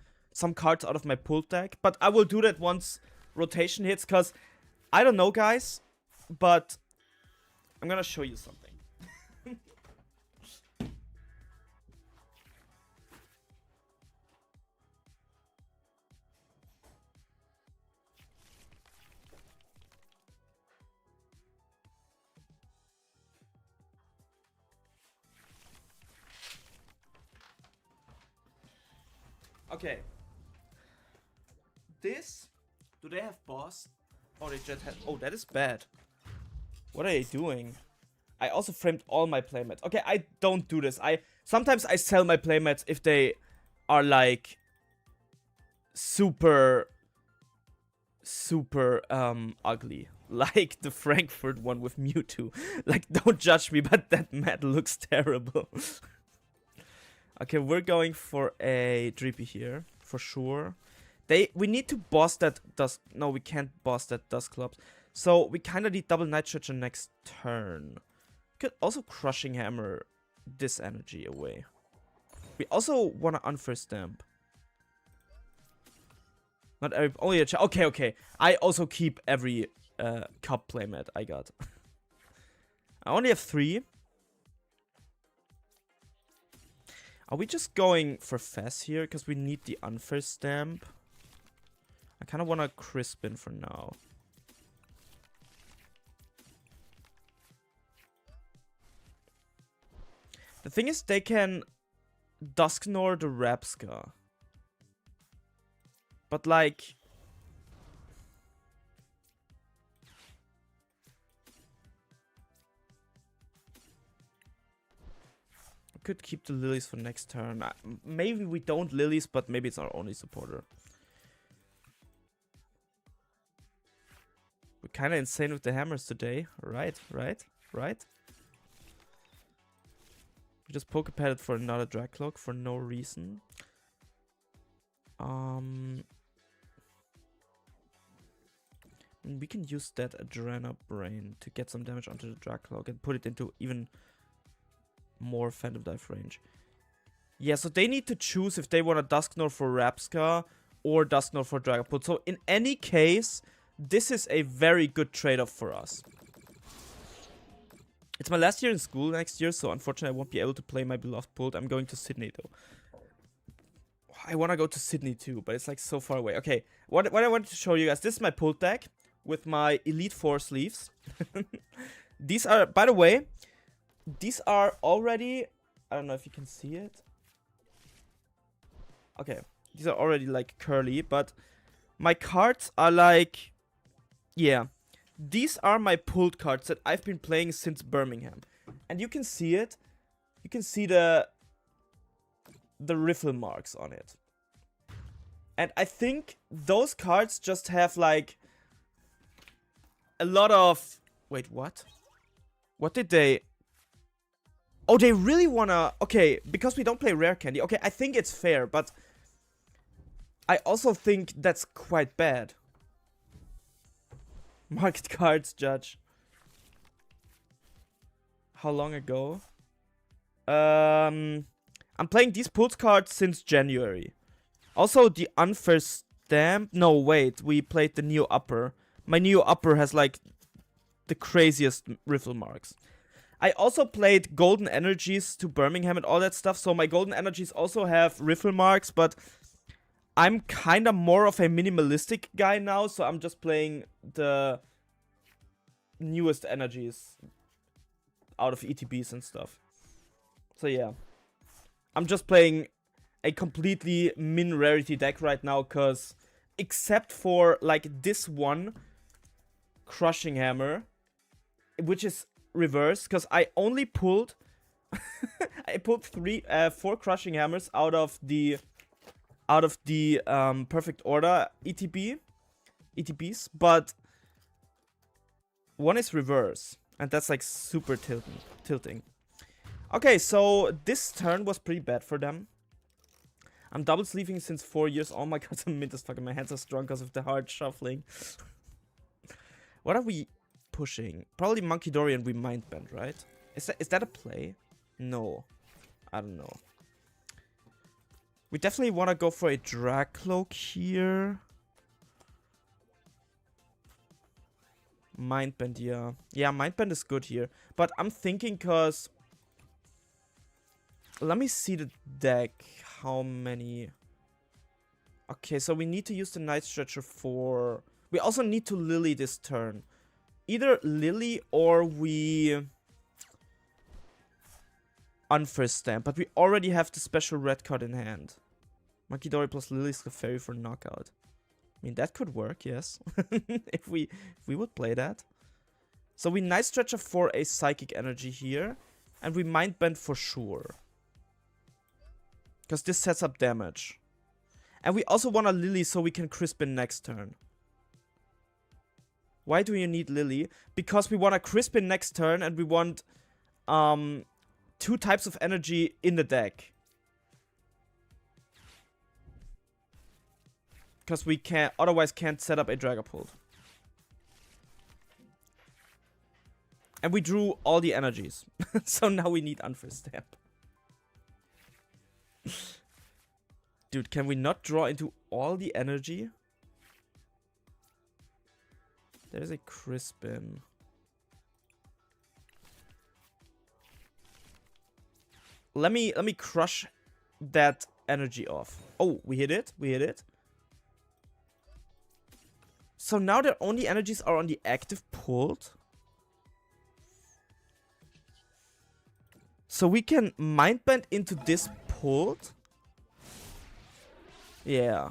cards out of my pulled deck. But I will do that once rotation hits, because I don't know, guys, but I'm gonna show you something. Okay. This, do they have boss? Oh, they just have, oh, that is bad. What are they doing? I also framed all my playmats. Okay, I don't do this. Sometimes I sell my playmats if they are like super ugly. Like the Frankfurt one with Mewtwo. Like, don't judge me, but that mat looks terrible. Okay, we're going for a Drippy here, for sure. We need to boss that Dusk... No, we can't boss that Dusclops. So, we kind of need double Night Stretcher next turn. Could also Crushing Hammer this energy away. We also want to Unfair Stamp. Not every... Only a... Okay. I also keep every cup playmat I got. I only have 3. Are we just going for Fez here? Because we need the Unfair Stamp. I kind of want to Crispin for now. The thing is, they can Dusknoir the Rabsca. But like... could keep the Lilies for next turn. Maybe we don't Lilies, but maybe it's our only supporter. We're kind of insane with the hammers today. Right. We just Pokepadded for another Dracloak for no reason. We can use that Adrena Brain to get some damage onto the Dracloak and put it into even more Phantom Dive range. Yeah, so they need to choose if they want a Dusknoir for Rabsca or Dusknoir for Dragapult. So in any case, this is a very good trade-off for us. It's my last year in school next year, so unfortunately I won't be able to play my beloved Pult. I'm going to Sydney though. I want to go to Sydney too, but it's like so far away. Okay, what I wanted to show you guys, this is my Pult deck with my Elite Four sleeves. These are, by the way, these are already, I don't know if you can see it. Okay, these are already like curly, but my cards are like, yeah. These are my pulled cards that I've been playing since Birmingham. And you can see it. You can see the riffle marks on it. And I think those cards just have like a lot of... Wait, what? What did they... Oh, they really wanna... Okay, because we don't play Rare Candy. Okay, I think it's fair, but... I also think that's quite bad. Market cards, Judge. How long ago? I'm playing these pulled cards since January. Also, the Unfair Stamp... No, wait. We played the Neo Upper. My Neo Upper has, like, the craziest riffle marks. I also played Golden Energies to Birmingham and all that stuff, so my Golden Energies also have riffle marks, but I'm kind of more of a minimalistic guy now, so I'm just playing the newest energies out of ETBs and stuff. So yeah. I'm just playing a completely min rarity deck right now, because except for like this one crushing hammer, which is reversed, because I only pulled I pulled 4 crushing hammers out of the perfect order ETBs, but one is reverse, and that's like super tilting. Okay, so this turn was pretty bad for them. I'm double sleeving since 4 years. Oh my god, I'm mint as fuck. My hands are strong because of the hard shuffling. What are we pushing? Probably Monkey Dory and we Mind Bend, right? Is that a play? No. I don't know. We definitely want to go for a Drag Cloak here. Mind Bend, yeah. Yeah, Mind Bend is good here. But I'm thinking because... Let me see the deck. How many... Okay, so we need to use the Night Stretcher for... We also need to Lily this turn. Either Lily or we... Unfirst Stamp. But we already have the special red card in hand. Monkey Dory plus Lily's Clefairy for knockout. I mean, that could work, yes. if we would play that. So we Night Stretcher for a Psychic Energy here. And we Mind Bend for sure. Because this sets up damage. And we also want a Lily so we can Crispin next turn. Why do you need Lily? Because we want a Crispin next turn and we want 2 types of energy in the deck. Because we otherwise can't set up a Dragapult. And we drew all the energies. So now we need Unfirst Stamp. Dude, can we not draw into all the energy? There's a Crispin. Let me crush that energy off. Oh, we hit it. We hit it. So now their only energies are on the active pulled. So we can Mind Bend into this pulled. Yeah.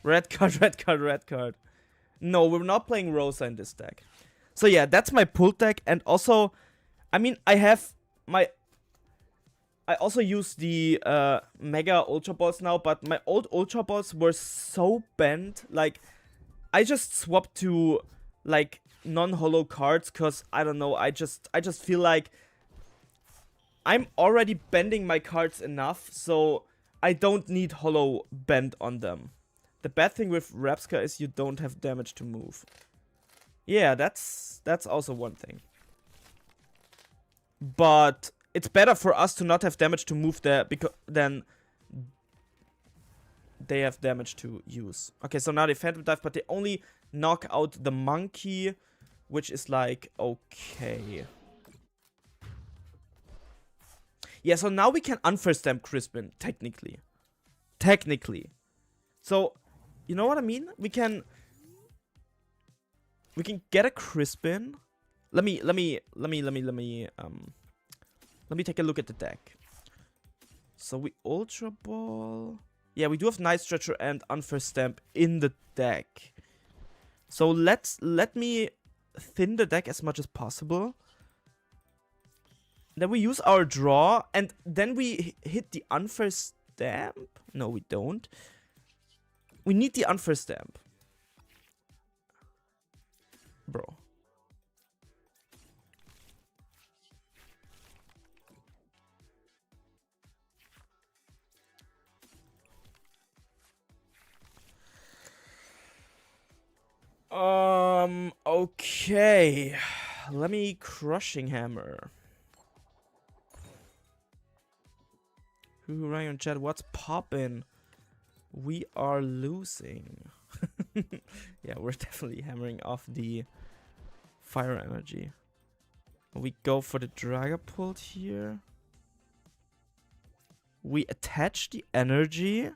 Red card, red card, red card. No, we're not playing Rosa in this deck. So yeah, that's my pulled deck. And also, I mean, I also use the Mega Ultra Balls now, but my old Ultra Balls were so bent. Like, I just swapped to, like, non-holo cards because, I don't know, I just feel like I'm already bending my cards enough, so I don't need holo bend on them. The bad thing with Repska is you don't have damage to move. Yeah, that's also one thing. But it's better for us to not have damage to move there than they have damage to use. Okay, so now they Phantom Dive, but they only knock out the monkey, which is like, okay. Yeah, so now we can Unfirst Stamp Crispin, technically. Technically. So, you know what I mean? We can get a Crispin. Let me take a look at the deck. So we Ultra Ball. Yeah, we do have Night Stretcher and Unfirst Stamp in the deck. So let me thin the deck as much as possible. Then we use our draw, and then we hit the Unfirst Stamp. No, we don't. We need the Unfirst Stamp. Bro. Okay. Let me Crushing Hammer. Who rang on chat? What's poppin'? We are losing. Yeah, we're definitely hammering off the fire energy. We go for the Dragapult here. We attach the energy.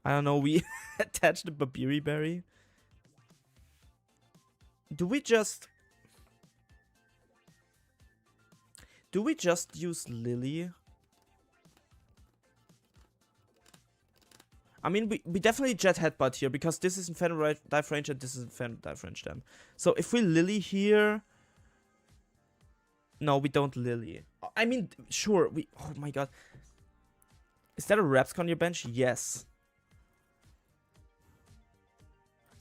I don't know, we attach the Babiri Berry. Do we just use Lily? I mean, we definitely jet headbutt here because this is Inferno Dive Range and this is Inferno Dive Range then. So if we Lily here... No, we don't Lily. I mean, sure, we... Oh my god. Is that a Rapsc on your bench? Yes.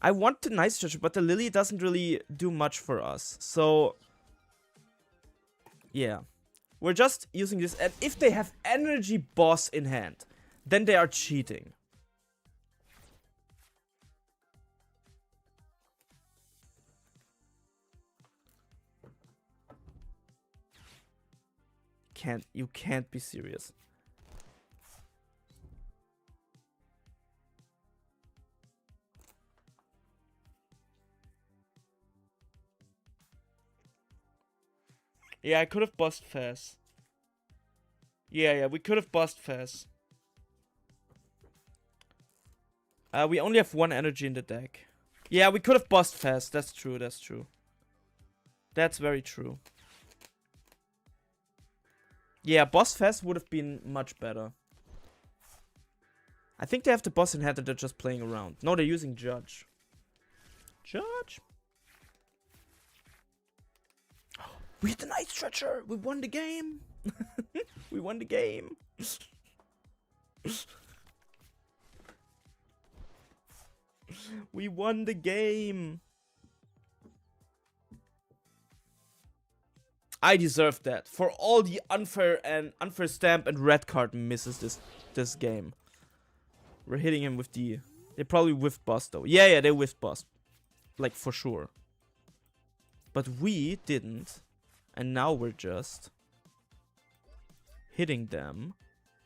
I want the Night Stretcher, but the Lily doesn't really do much for us. So... Yeah. We're just using this. And if they have Energy Boss in hand, then they are cheating. You can't be serious. Yeah, I could have bossed Fez. Yeah, we could have bossed Fez. We only have one energy in the deck. Yeah, we could have bossed Fez. That's true, that's true. That's very true. Yeah, boss Fez would have been much better. I think they have the boss in hand and they're just playing around. No, they're using Judge. Judge? We hit the Night Stretcher! We won the game! We won the game! We won the game! I deserve that. For all the unfair stamp and red card misses this game. We're hitting him with the... They probably whiffed boss though. Yeah, they whiffed boss. Like, for sure. But we didn't. And now we're just... hitting them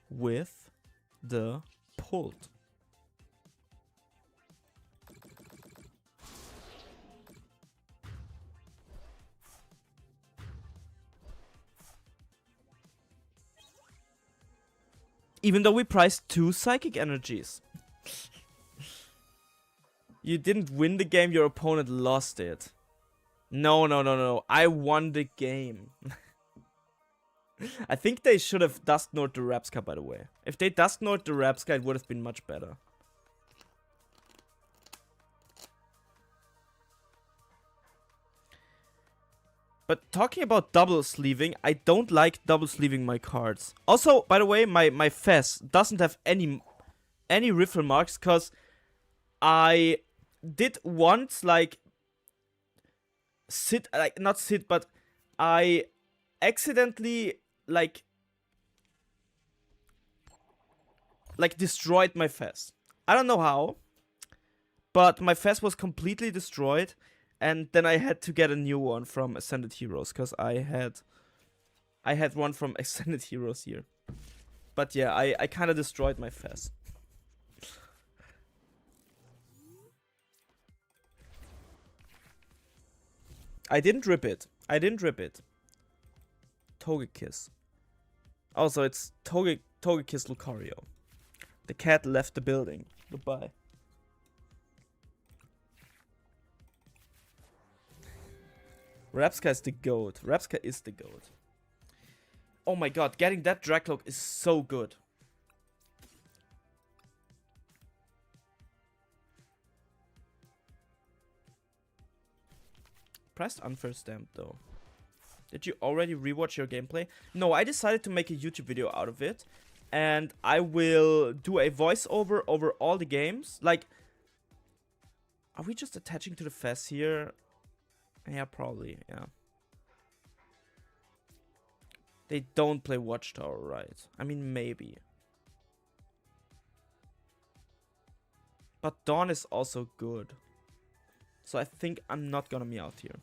with the Pult. Even though we priced 2 Psychic Energies. You didn't win the game, your opponent lost it. No. I won the game. I think they should have Dusk North the Rapsca, by the way. If they Dusk North the Rapsca, it would have been much better. But talking about double sleeving, I don't like double sleeving my cards. Also, by the way, my Fez doesn't have any riffle marks, because I did once, like, not sit, but I accidentally, like destroyed my Fez. I don't know how, but my Fez was completely destroyed. And then I had to get a new one from Ascended Heroes, because I had one from Ascended Heroes here. But yeah, I kind of destroyed my Fez. I didn't rip it. Togekiss. Also, it's Togekiss Lucario. The cat left the building. Goodbye. Rapsca is the GOAT. Rapsca is the GOAT. Oh my god, getting that Dracloak is so good. Pressed unfair stamp though. Did you already rewatch your gameplay? No, I decided to make a YouTube video out of it. And I will do a voiceover over all the games. Like, are we just attaching to the Fez here? Yeah, probably, yeah. They don't play Watchtower, right? I mean, maybe. But Dawn is also good. So I think I'm not gonna be out here.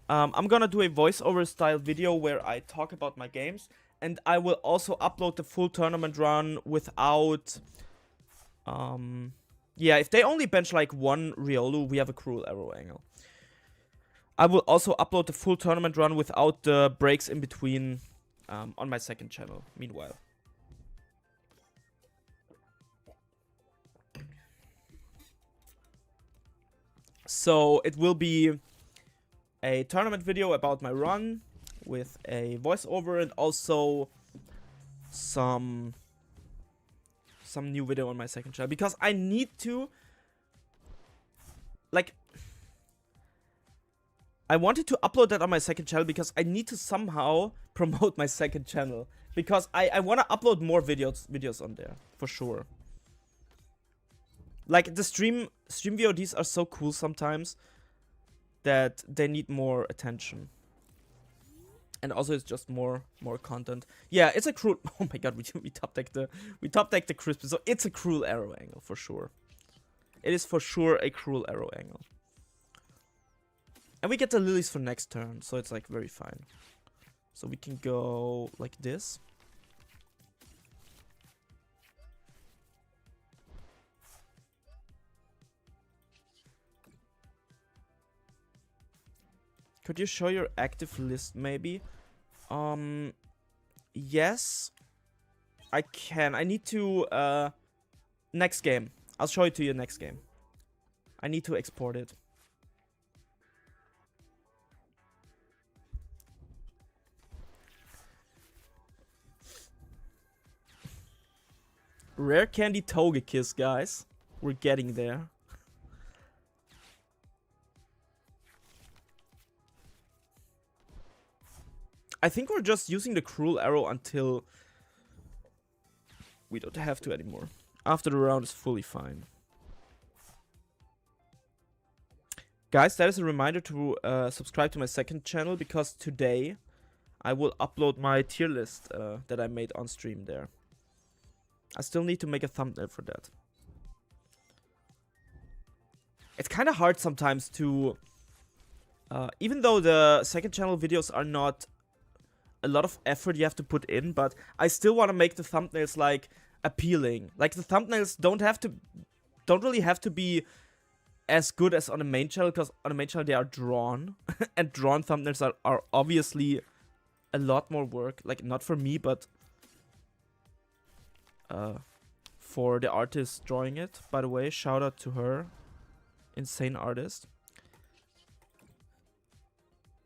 I'm gonna do a voiceover style video where I talk about my games. And I will also upload the full tournament run without... yeah, if they only bench like one Riolu, we have a Cruel Arrow angle. I will also upload the full tournament run without the breaks in between on my second channel, meanwhile. So it will be a tournament video about my run with a voiceover and also some some new video on my second channel because I need to, like, I wanted to upload that on my second channel because I need to somehow promote my second channel because I want to upload more videos on there for sure. Like, the stream VODs are so cool sometimes that they need more attention. And also it's just more content. Yeah, it's a cruel. Oh my god, we top decked the crisp. So it's a cruel arrow angle for sure. It is for sure a cruel arrow angle. And we get the lilies for next turn, so it's like very fine. So we can go like this. Could you show your active list maybe? Yes, I can. I need to, next game. I'll show it to you next game. I need to export it. Rare candy Togekiss, guys. We're getting there. I think we're just using the cruel arrow until we don't have to anymore. After the round is fully fine. Guys, that is a reminder to subscribe to my second channel because today I will upload my tier list that I made on stream there. I still need to make a thumbnail for that. It's kind of hard sometimes to... even though the second channel videos are not a lot of effort you have to put in, but I still want to make the thumbnails like appealing. Like, the thumbnails don't really have to be as good as on the main channel, because on the main channel they are drawn and drawn thumbnails are obviously a lot more work. Like, not for me, but for the artist drawing it. By the way, shout out to her. Insane artist.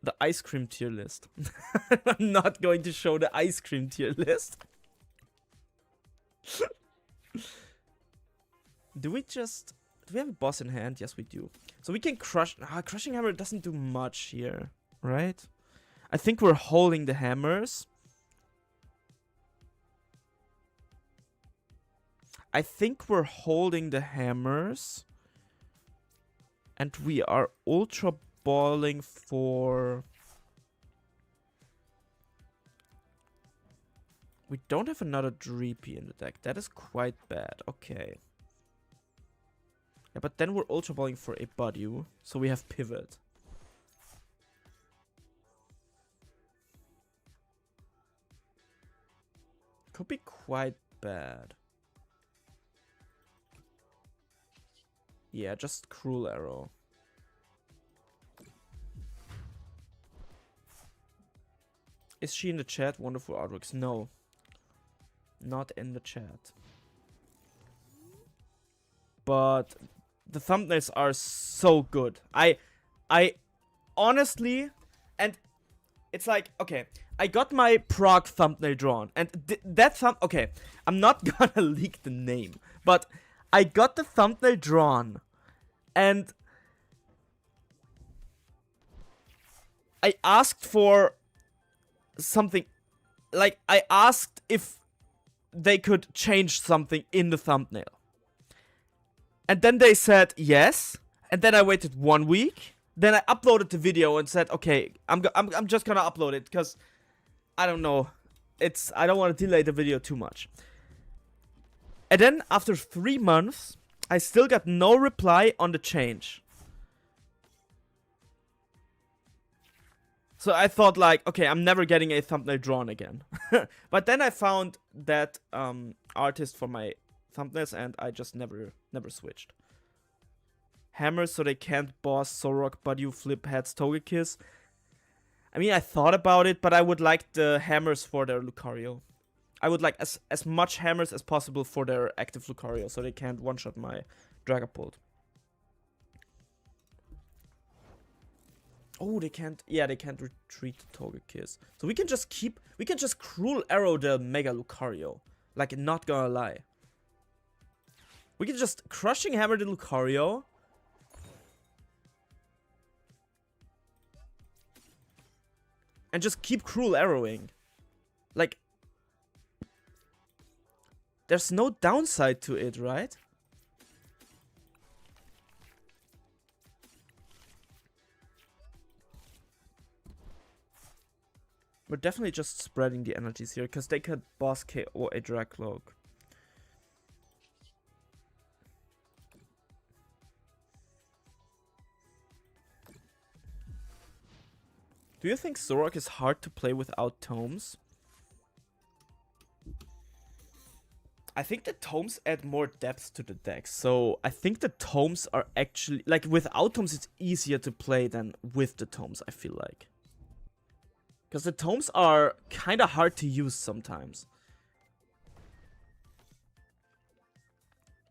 The ice cream tier list. I'm not going to show the ice cream tier list. Do we have a boss in hand? Yes, we do. So we can crush. Crushing hammer doesn't do much here, right? I think we're holding the hammers. And we are ultra balling for... We don't have another Dreepy in the deck. That is quite bad. Okay. Yeah, but then we're ultra balling for a Budew. So we have pivot. Could be quite bad. Yeah, just cruel arrow. Is she in the chat? Wonderful artworks. No. Not in the chat. But the thumbnails are so good. I honestly, and it's like, okay, I got my Prague thumbnail drawn, and okay, I'm not gonna leak the name, but I got the thumbnail drawn, and I asked for something, like, I asked if they could change something in the thumbnail. And then they said yes, and then I waited 1 week. Then I uploaded the video and said, okay, I'm just gonna upload it, because I don't know, I don't want to delay the video too much. And then after 3 months, I still got no reply on the change. So I thought, like, okay, I'm never getting a thumbnail drawn again. But then I found that artist for my thumbnails, and I just never switched. Hammers so they can't boss Sorok, Budew, Flip Heads, Togekiss. I mean, I thought about it, but I would like the hammers for their Lucario. I would like as much hammers as possible for their active Lucario, so they can't one-shot my Dragapult. Oh, they can't. Yeah, they can't retreat the Togekiss. So we can just cruel arrow the Mega Lucario. Like, not gonna lie. We can just Crushing Hammer the Lucario. And just keep Cruel Arrowing. Like, there's no downside to it, right? We're definitely just spreading the energies here, because they could boss KO a Dracloak. Do you think Zoroark is hard to play without tomes? I think the tomes add more depth to the deck, so I think the tomes are actually... Like, without tomes it's easier to play than with the tomes, I feel like. Because the tomes are kind of hard to use sometimes.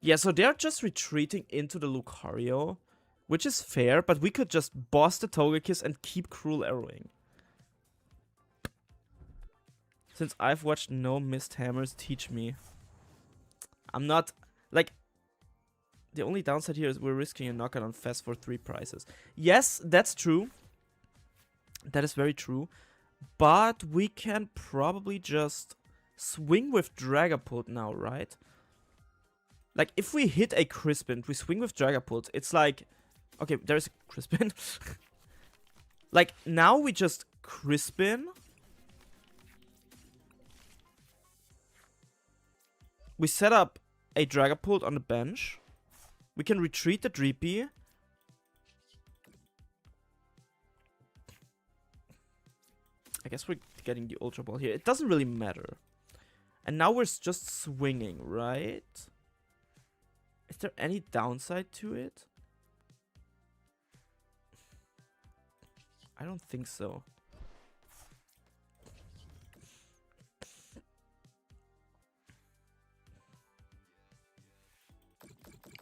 Yeah, so they're just retreating into the Lucario, which is fair, but we could just boss the Togekiss and keep Cruel Arrowing. Since I've watched no Missed Hammers, teach me. I'm not... Like, the only downside here is we're risking a knockout on Fest for 3 prizes. Yes, that's true. That is very true. But we can probably just swing with Dragapult now, right? Like, if we hit a Crispin, we swing with Dragapult, it's like... Okay, there's a Crispin. Like, now we just Crispin. We set up a Dragapult on the bench. We can retreat the Dreepy. I guess we're getting the Ultra Ball here. It doesn't really matter. And now we're just swinging, right? Is there any downside to it? I don't think so.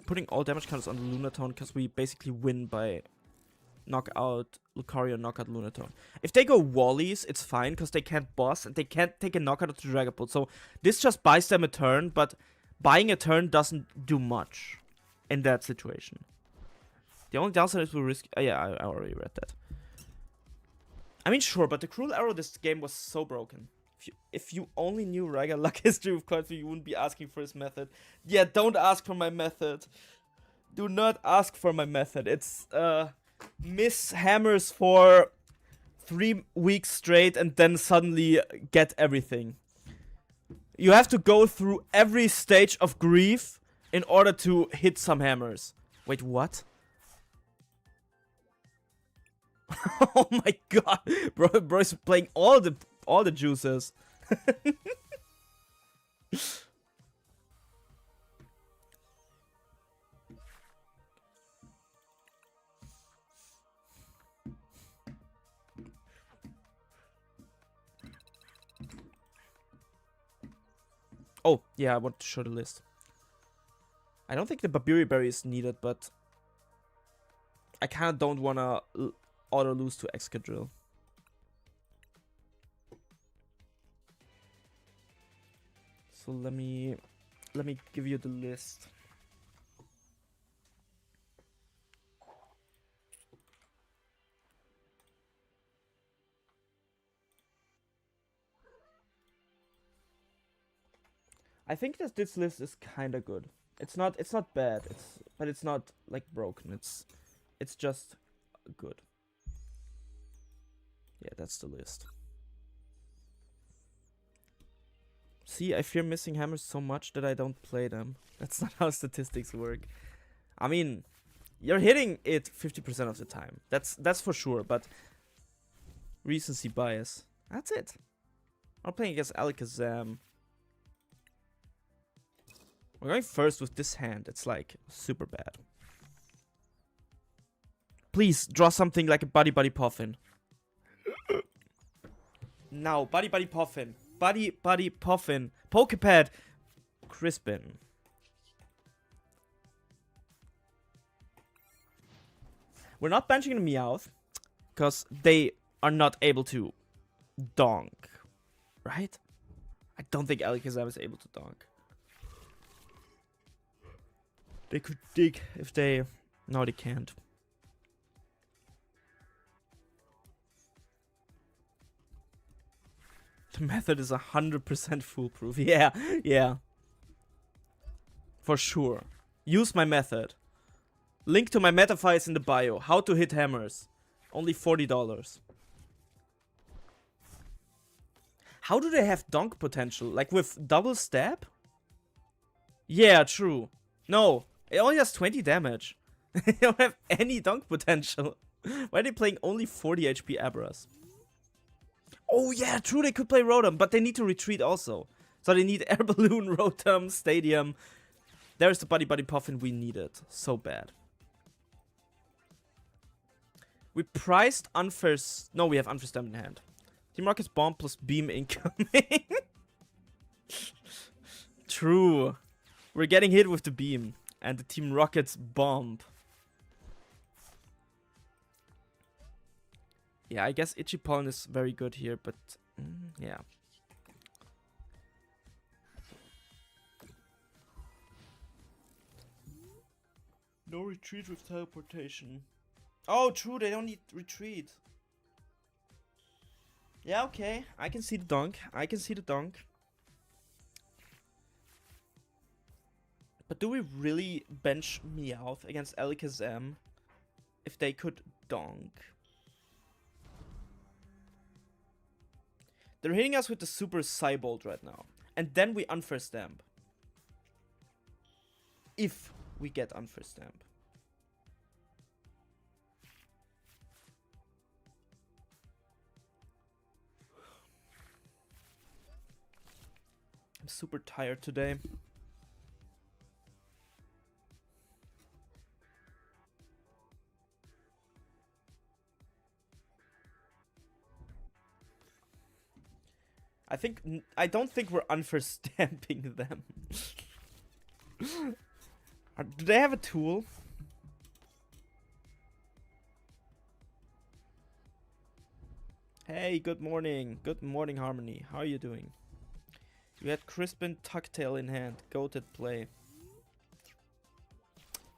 Putting all damage counters on the Lunatone because we basically win by knockout Lucario, knockout Lunatone. If they go Wallies, it's fine because they can't boss and they can't take a knockout of the Dragapult. So this just buys them a turn, but buying a turn doesn't do much in that situation. The only downside is we risk... yeah, I already read that. I mean, sure, but the Cruel Arrow this game was so broken. If you only knew Rygar luck history with Coinflip, you wouldn't be asking for his method. Yeah, don't ask for my method. Do not ask for my method. It's miss hammers for 3 weeks straight and then suddenly get everything. You have to go through every stage of grief in order to hit some hammers. Wait, what? Oh my god, bro's playing all the juices. Oh, yeah, I want to show the list. I don't think the Babiri Berry is needed, but I kind of don't want to auto lose to Excadrill. So let me give you the list. I think that this list is kind of good. It's not bad. But it's not like broken. It's just good. Yeah, that's the list. See, I fear missing hammers so much that I don't play them. That's not how statistics work. I mean, you're hitting it 50% of the time. That's for sure, but recency bias. That's it. I'm playing against Alakazam. We're going first with this hand. It's like super bad. Please draw something like a Buddy Puffin. Now, Buddy Puffin. Buddy Puffin. Pokepad. Crispin. We're not benching the Meowth because they are not able to donk. Right? I don't think Alakazam is able to donk. They could dig if they... No, they can't. The method is 100% foolproof. Yeah, yeah. For sure. Use my method. Link to my Metafy is in the bio. How to hit hammers. Only $40. How do they have dunk potential? Like with double stab? Yeah, true. No, it only has 20 damage. They don't have any dunk potential. Why are they playing only 40 HP Abras? Oh yeah, true, they could play Rotom, but they need to retreat also. So they need Air Balloon, Rotom, Stadium. There's the Buddy Buddy Puffin we needed. So bad. We priced unfair... No, we have unfair stamp in hand. Team Rocket's bomb plus beam incoming. True. We're getting hit with the beam. And the Team Rocket's bomb. Yeah, I guess Itchy Pollen is very good here, but... yeah. No retreat with teleportation. Oh, true, they don't need retreat. Yeah, okay. I can see the dunk. I can see the dunk. But do we really bench Meowth against Alakazam if they could dunk? They're hitting us with the Super Psybolt right now. And then we unfair stamp. If we get unfair stamp. I'm super tired today. I don't think we're unfair stamping them. Do they have a tool? Hey, good morning. Good morning, Harmony. How are you doing? You had Crispin Tucktail in hand. Goated play.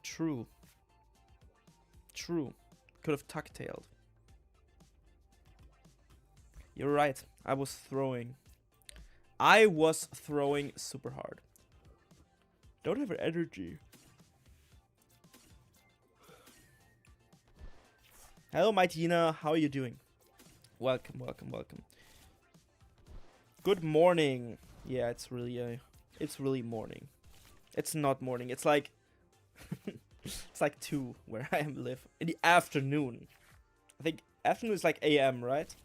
True. True. Could have tucktailed. You're right. I was throwing. I was throwing super hard. Don't have energy. Hello, Maitina. How are you doing? Welcome, welcome, welcome. Good morning. Yeah, it's really morning. It's not morning. It's like it's like 2 where I live in the afternoon. I think afternoon is like AM, right?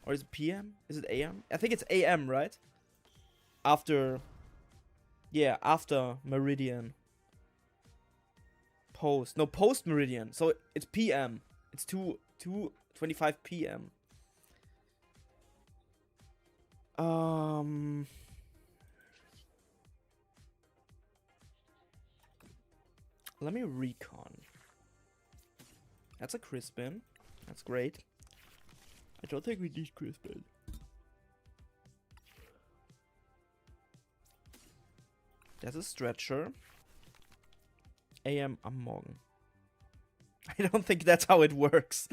Or is it PM? Is it AM? I think it's AM, right? After, yeah, after Meridian. Post. No, post Meridian. So it's PM. It's 2:25 PM. Let me recon. That's a Crispin. That's great. I don't think we need Crispin. There's a Stretcher. AM Among. I don't think that's how it works.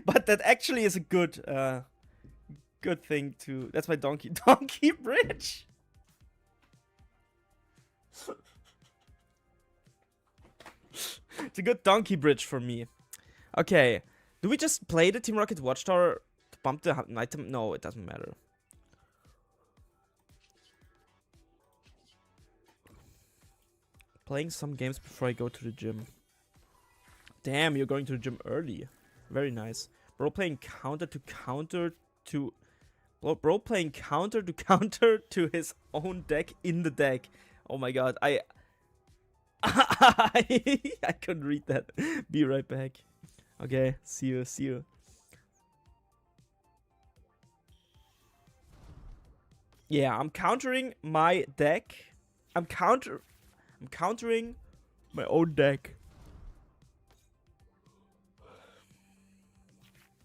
But that actually is a good good thing to... That's my donkey bridge. It's a good donkey bridge for me. Okay. Do we just play the Team Rocket Watchtower to bump the item? No, it doesn't matter. Playing some games before I go to the gym. Damn, you're going to the gym early. Very nice. Bro playing counter to counter to... Bro playing counter to his own deck in the deck. Oh my god, I couldn't read that. Be right back. Okay, see you. Yeah, I'm countering my deck. I'm countering my own deck.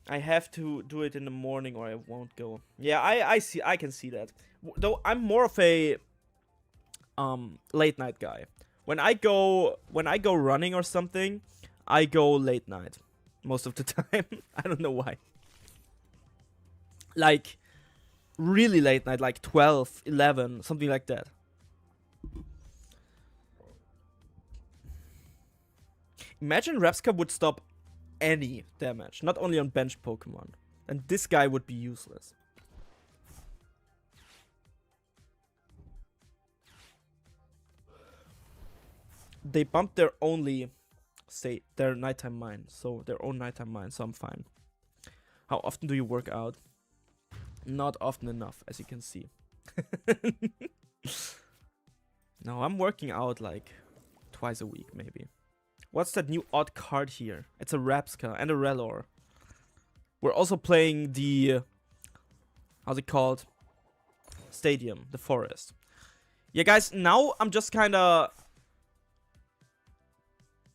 I have to do it in the morning or I won't go. Yeah, I can see that. Though I'm more of a late night guy. When I go running or something, I go late night most of the time. I don't know why. Like really late night, like 12, 11, something like that. Imagine Repska would stop any damage, not only on bench Pokemon. And this guy would be useless. They bumped their their nighttime mine, so their own nighttime mine, so I'm fine. How often do you work out? Not often enough, as you can see. No, I'm working out like twice a week, maybe. What's that new odd card here? It's a Repska and a Rellor. We're also playing the... how's it called? Stadium, the forest. Yeah, guys, now I'm just kinda...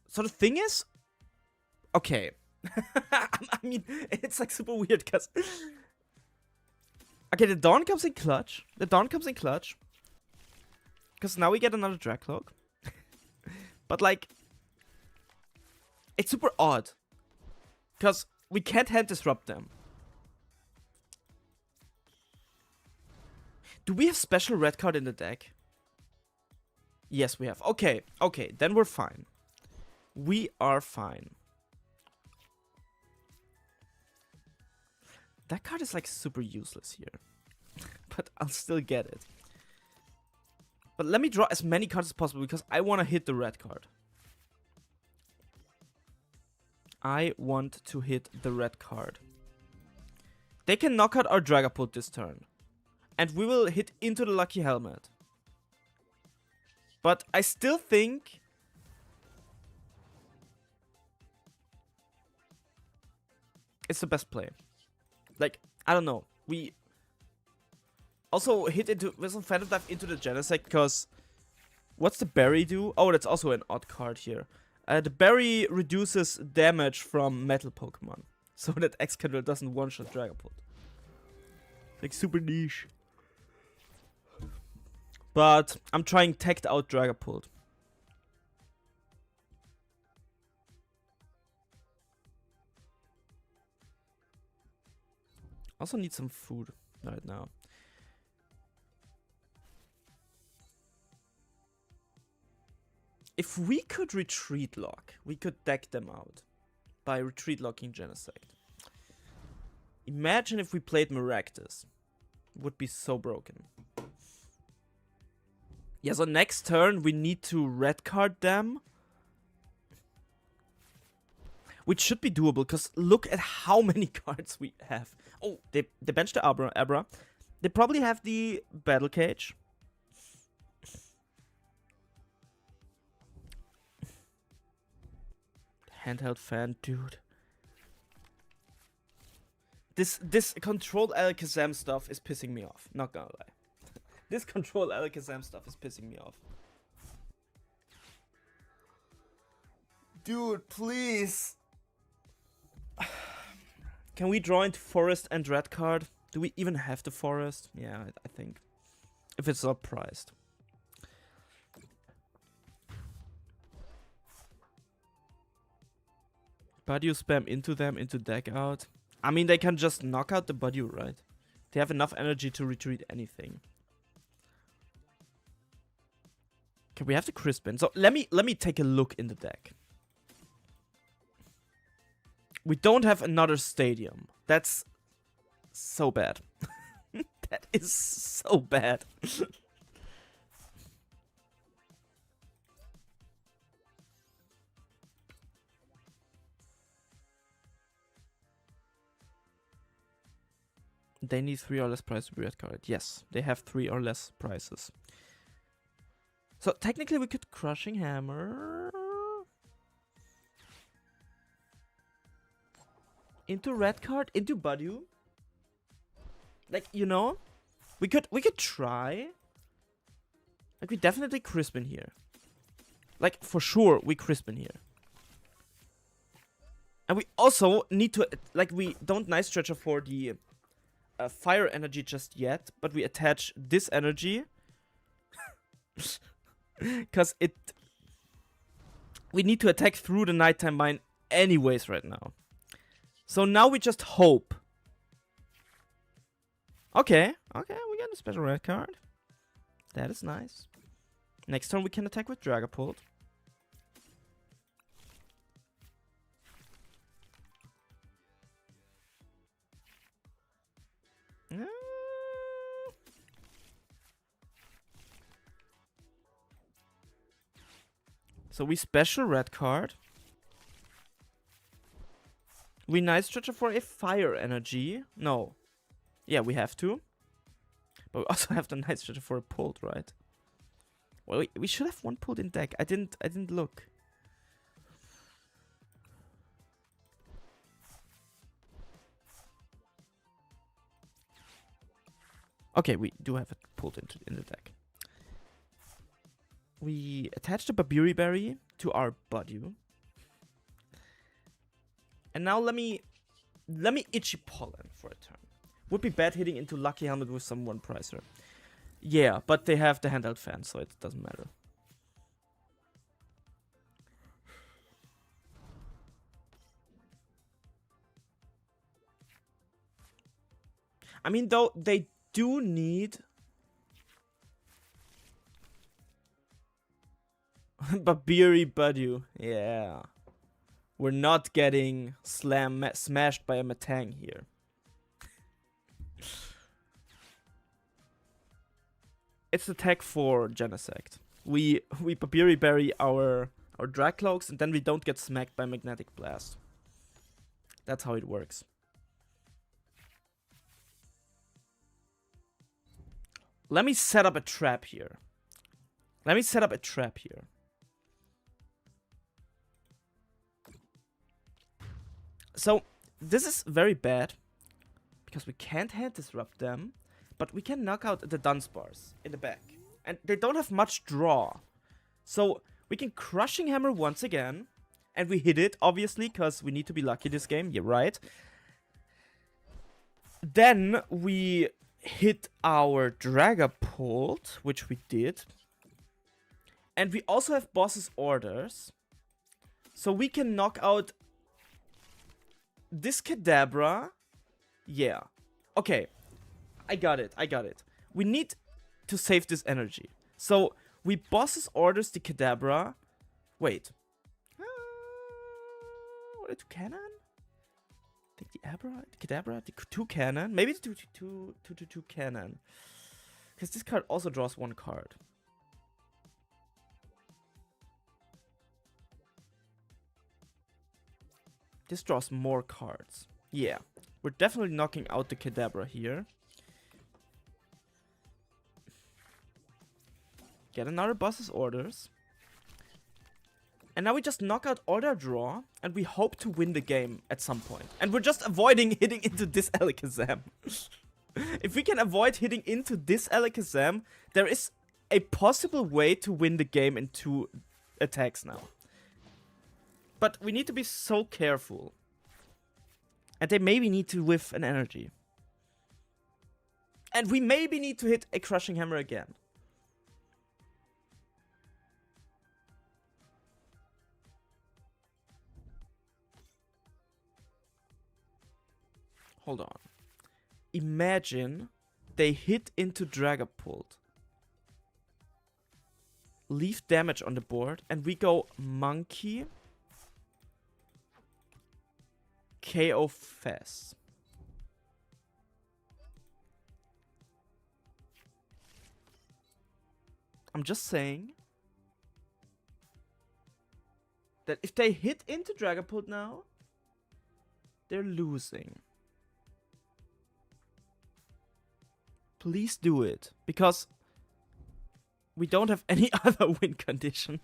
So the thing is... Okay. I mean, it's like super weird, because... Okay, the Dawn comes in clutch. The Dawn comes in clutch. Because now we get another Dracloak. But like... It's super odd. Because we can't hand disrupt them. Do we have special red card in the deck? Yes, we have. Okay, okay, then we're fine. We are fine. That card is like super useless here. But I'll still get it. But let me draw as many cards as possible because I want to hit the red card. I want to hit the red card. They can knock out our Dragapult this turn. And we will hit into the Lucky Helmet. But I still think... it's the best play. Like, I don't know. We also hit into with some Phantom Dive into the Genesect because... What's the berry do? Oh, that's also an odd card here. The berry reduces damage from metal Pokemon. So that Excadrill doesn't one-shot Dragapult. Like super niche. But I'm trying teched out Dragapult. Also need some food right now. If we could retreat lock, we could deck them out by retreat locking Genesect. Imagine if we played Maractus. It would be so broken. Yeah, so next turn we need to red card them. Which should be doable, because look at how many cards we have. Oh, they benched the Abra. They probably have the Battle Cage. Handheld fan, dude. This controlled Alakazam stuff is pissing me off. Not gonna lie. This controlled Alakazam stuff is pissing me off. Dude, please. Can we draw into forest and red card? Do we even have the forest? Yeah, I think. If it's not priced. Buddy spam into them, into deck out. I mean, they can just knock out the Buddy, right? They have enough energy to retreat anything. Okay, we have the Crispin. So let me take a look in the deck. We don't have another Stadium. That's so bad. That is so bad. They need 3 or less price to be red card. Yes, they have 3 or less prices. So technically we could Crushing Hammer into red card, into Budew. Like, you know, we could try. Like, we definitely Crispin here. Like, for sure we Crispin here. And we also need to, like, we don't Night Stretcher for the fire energy just yet, but we attach this energy because it We need to attack through the nighttime mine anyways right now. So now we just hope. Okay, we got a special red card. That is nice. Next turn we can attack with Dragapult. So we special red card. We Night Stretcher for a fire energy. No. Yeah, we have to. But we also have the Night Stretcher for a pulled, right? Well, we should have one pulled in deck. I didn't look. Okay, we do have it pulled in the deck. We attach the Babiri Berry to our Budew. And now let me Itchy Pollen for a turn. Would be bad hitting into Lucky Helmet with some one pricer. Yeah, but they have the handheld fan, so it doesn't matter. I mean, though, they do need Babiri Budew. Yeah. We're not getting smashed by a Metang here. It's the tech for Genesect. We Babiri Berry our Dragcloaks, and then we don't get smacked by Magnetic Blast. That's how it works. Let me set up a trap here. So, this is very bad, because we can't hand disrupt them, but we can knock out the Dunsparce in the back. And they don't have much draw. So, we can Crushing Hammer once again, and we hit it, obviously, because we need to be lucky this game, you're right. Then, we hit our Dragapult, which we did. And we also have Boss's Orders. So we can knock out this Kadabra. Yeah. Okay. I got it. We need to save this energy. So we Boss's Orders the Kadabra. Wait. What, the 2 cannon? Take the Abra, the Kadabra, the 2 cannon. Maybe the 2 cannon. Because this card also draws 1 card. This draws more cards. Yeah. We're definitely knocking out the Kadabra here. Get another Boss's Orders. And now we just knock out Order Draw, and we hope to win the game at some point. And we're just avoiding hitting into this Alakazam. If we can avoid hitting into this Alakazam, there is a possible way to win the game in 2 attacks now. But we need to be so careful. And they maybe need to whiff an energy. And we maybe need to hit a Crushing Hammer again. Hold on. Imagine they hit into Dragapult. Leave damage on the board, and we go Monkey. KO Fest. I'm just saying that if they hit into Dragapult now, they're losing. Please do it, because we don't have any other win condition.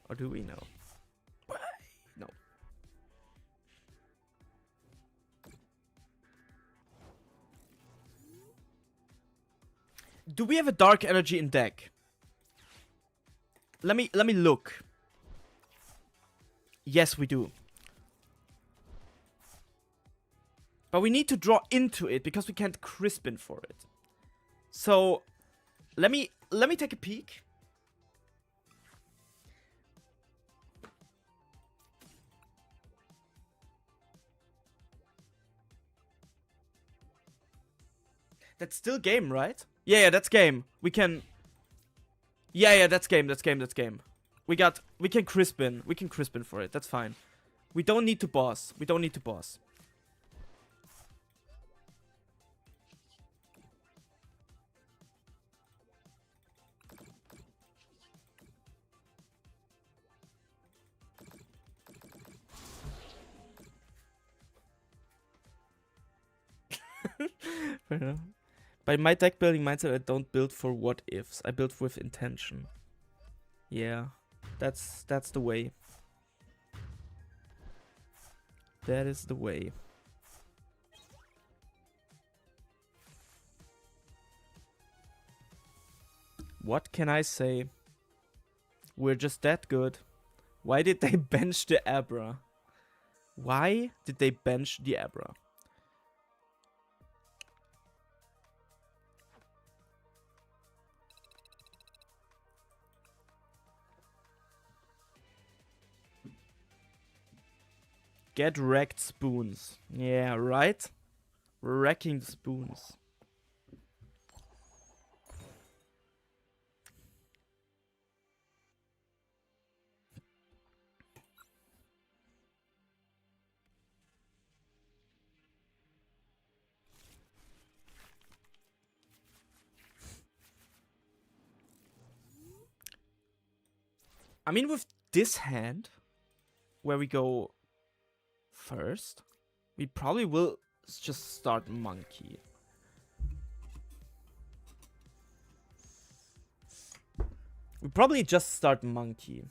Or do we know? No. Do we have a Dark Energy in deck? Let me look. Yes, we do. But we need to draw into it because we can't Crispin for it. So let me take a peek. That's still game, right? Yeah, that's game. We can... Yeah, that's game, that's game. We can Crispin. We can Crispin for it, that's fine. We don't need to boss. Fair enough. By my deck building mindset, I don't build for what ifs. I build with intention. Yeah, that's the way. That is the way. What can I say? We're just that good. Why did they bench the Abra? Why did they bench the Abra? Get wrecked, spoons. Yeah, right? Wrecking the spoons. I mean, with this hand, where we go first, we probably will just start monkey. We probably just start monkey.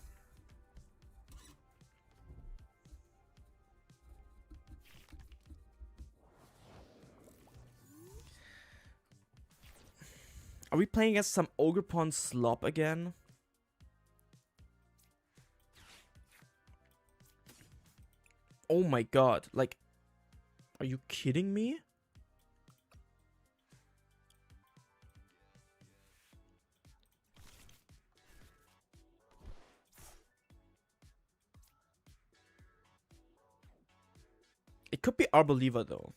Are we playing against some Ogerpon slop again? Oh my god, like, are you kidding me? It could be Arboliva though,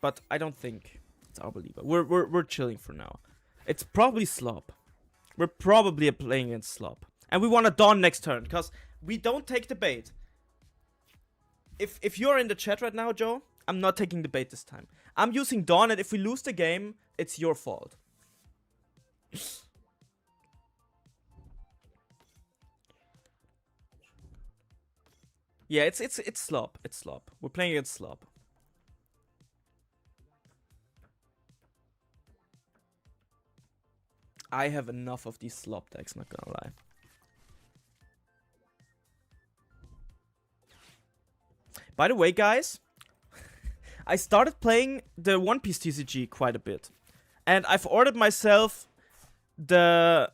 but I don't think it's Arboliva. We're chilling for now. It's probably Slop. We're probably playing against Slop, and we want a Dawn next turn because we don't take the bait. If you're in the chat right now, Joe, I'm not taking the bait this time. I'm using Dawn, and if we lose the game, it's your fault. Yeah, it's Slop. It's Slop. We're playing against Slop. I have enough of these Slop decks, not gonna lie. By the way, guys, I started playing the One Piece TCG quite a bit. And I've ordered myself the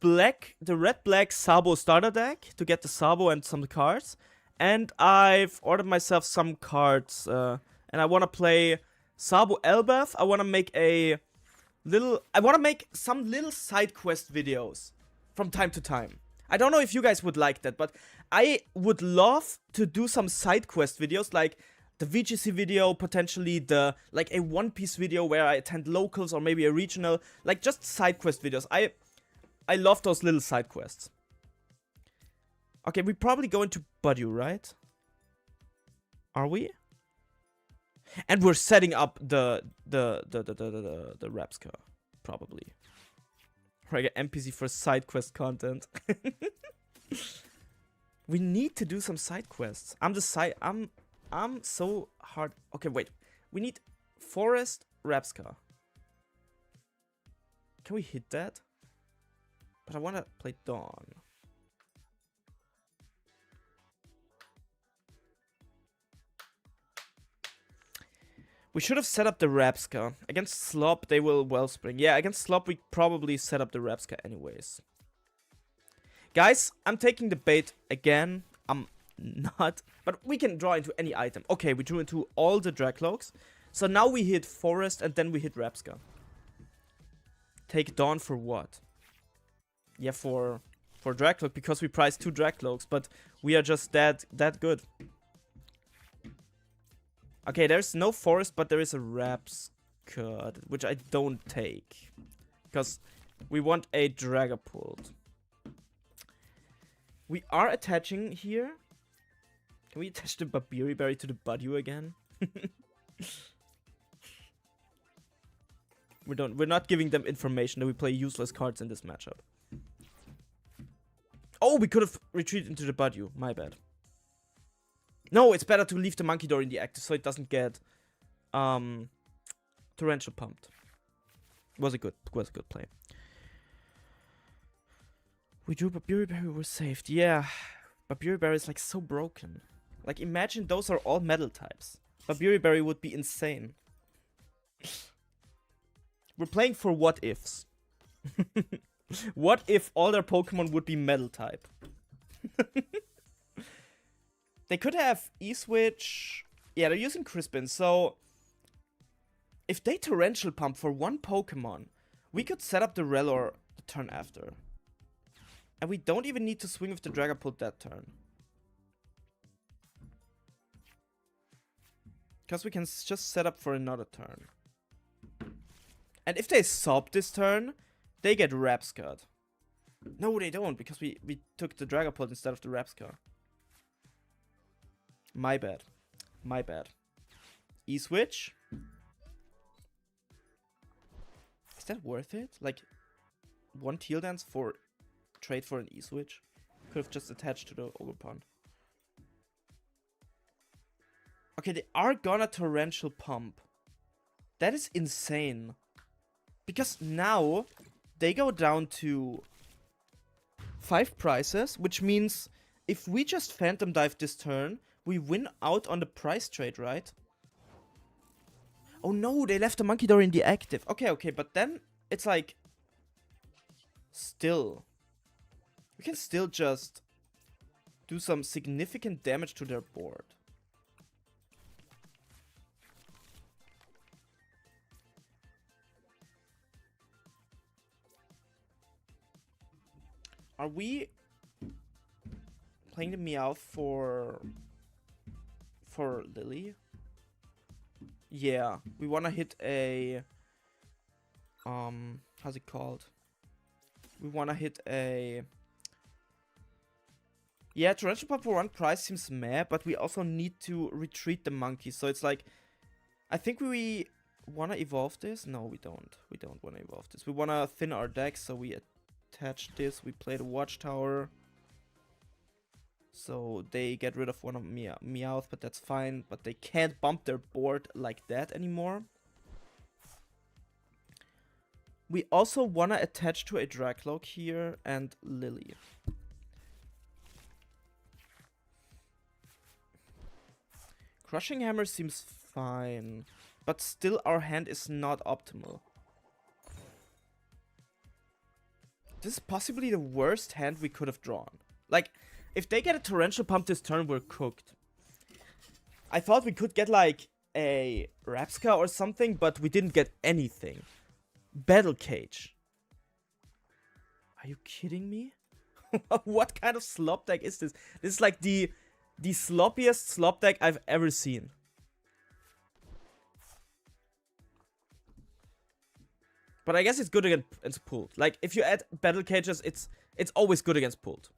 red-black Sabo starter deck to get the Sabo and some cards. And I've ordered myself some cards. And I want to play Sabo Elbaf. I want to make some little side quest videos from time to time. I don't know if you guys would like that, but I would love to do some side quest videos, like the VGC video, potentially like a One Piece video where I attend locals or maybe a regional, like just side quest videos. I love those little side quests. Okay, we probably go into Budyu, right? Are we? And we're setting up the Rapska, probably. Right, NPC for side quest content. We need to do some side quests. I'm so hard. Okay, wait. We need Forest Rapska. Can we hit that? But I want to play Dawn. We should have set up the Rapska. Against Slop, they will Wellspring. Yeah, against Slop, we probably set up the Rapska anyways. Guys, I'm taking the bait again. I'm not. But we can draw into any item. Okay, we drew into all the Dracloaks. So now we hit Forest and then we hit Rapska. Take Dawn for what? Yeah, for Dracloak, because we priced 2 Dracloaks. But we are just that good. Okay, there's no forest, but there is a Rapscud, which I don't take. Because we want a Dragapult. We are attaching here. Can we attach the Babiri Berry to the Budew again? We're not giving them information that we play useless cards in this matchup. Oh, we could have retreated into the Budew. My bad. No, it's better to leave the Monkey in the active so it doesn't get torrential pumped. Was a good play. We drew Babiri Berry, we're saved. Yeah, Babiri Berry is like so broken. Like imagine those are all metal types. Babiri Berry would be insane. We're playing for what ifs. What if all their Pokemon would be metal type? They could have E-Switch. Yeah, they're using Crispin, so if they Torrential Pump for one Pokemon, we could set up the Rellor the turn after. And we don't even need to swing with the Dragapult that turn. Because we can just set up for another turn. And if they sob this turn, they get Rapscud. No, they don't, because we took the Dragapult instead of the Rapscud. My bad. My bad. E-Switch. Is that worth it? Like, one Teal Dance for trade for an E-Switch? Could have just attached to the Ogerpon. Okay, they are gonna Torrential Pump. That is insane. Because now they go down to 5 prices, which means if we just Phantom Dive this turn, we win out on the price trade, right? Oh no, they left the Monkey in the active. Okay, but then it's like... Still. We can still just do some significant damage to their board. Are we playing the Meowth for Lily? Yeah, we want to hit a how's it called? We want to hit a Torrential Pump for one price seems meh, but we also need to retreat the monkey. So it's like, I think we want to evolve this. No, we don't. We don't want to evolve this. We want to thin our deck, so we attach this. We play the Watchtower. So they get rid of one of Meowth, but that's fine. But they can't bump their board like that anymore. We also want to attach to a Dracloak here and Lily. Crushing Hammer seems fine, but still our hand is not optimal. This is possibly the worst hand we could have drawn. Like, if they get a Torrential Pump this turn, we're cooked. I thought we could get like a Rapska or something, but we didn't get anything. Battle Cage. Are you kidding me? What kind of slop deck is this? This is like the sloppiest slop deck I've ever seen. But I guess it's good against pooled. Like, if you add Battle Cages, it's always good against pooled.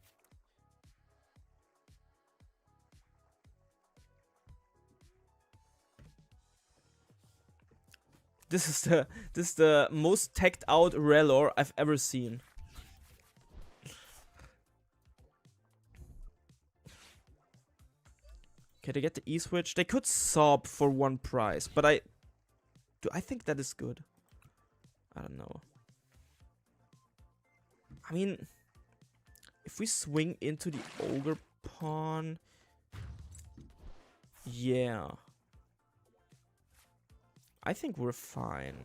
This is the most teched out Rellor I've ever seen. Okay, they get the E-Switch. They could sob for one price, but I think that is good. I don't know. I mean, if we swing into the Ogre Pawn, yeah. I think we're fine.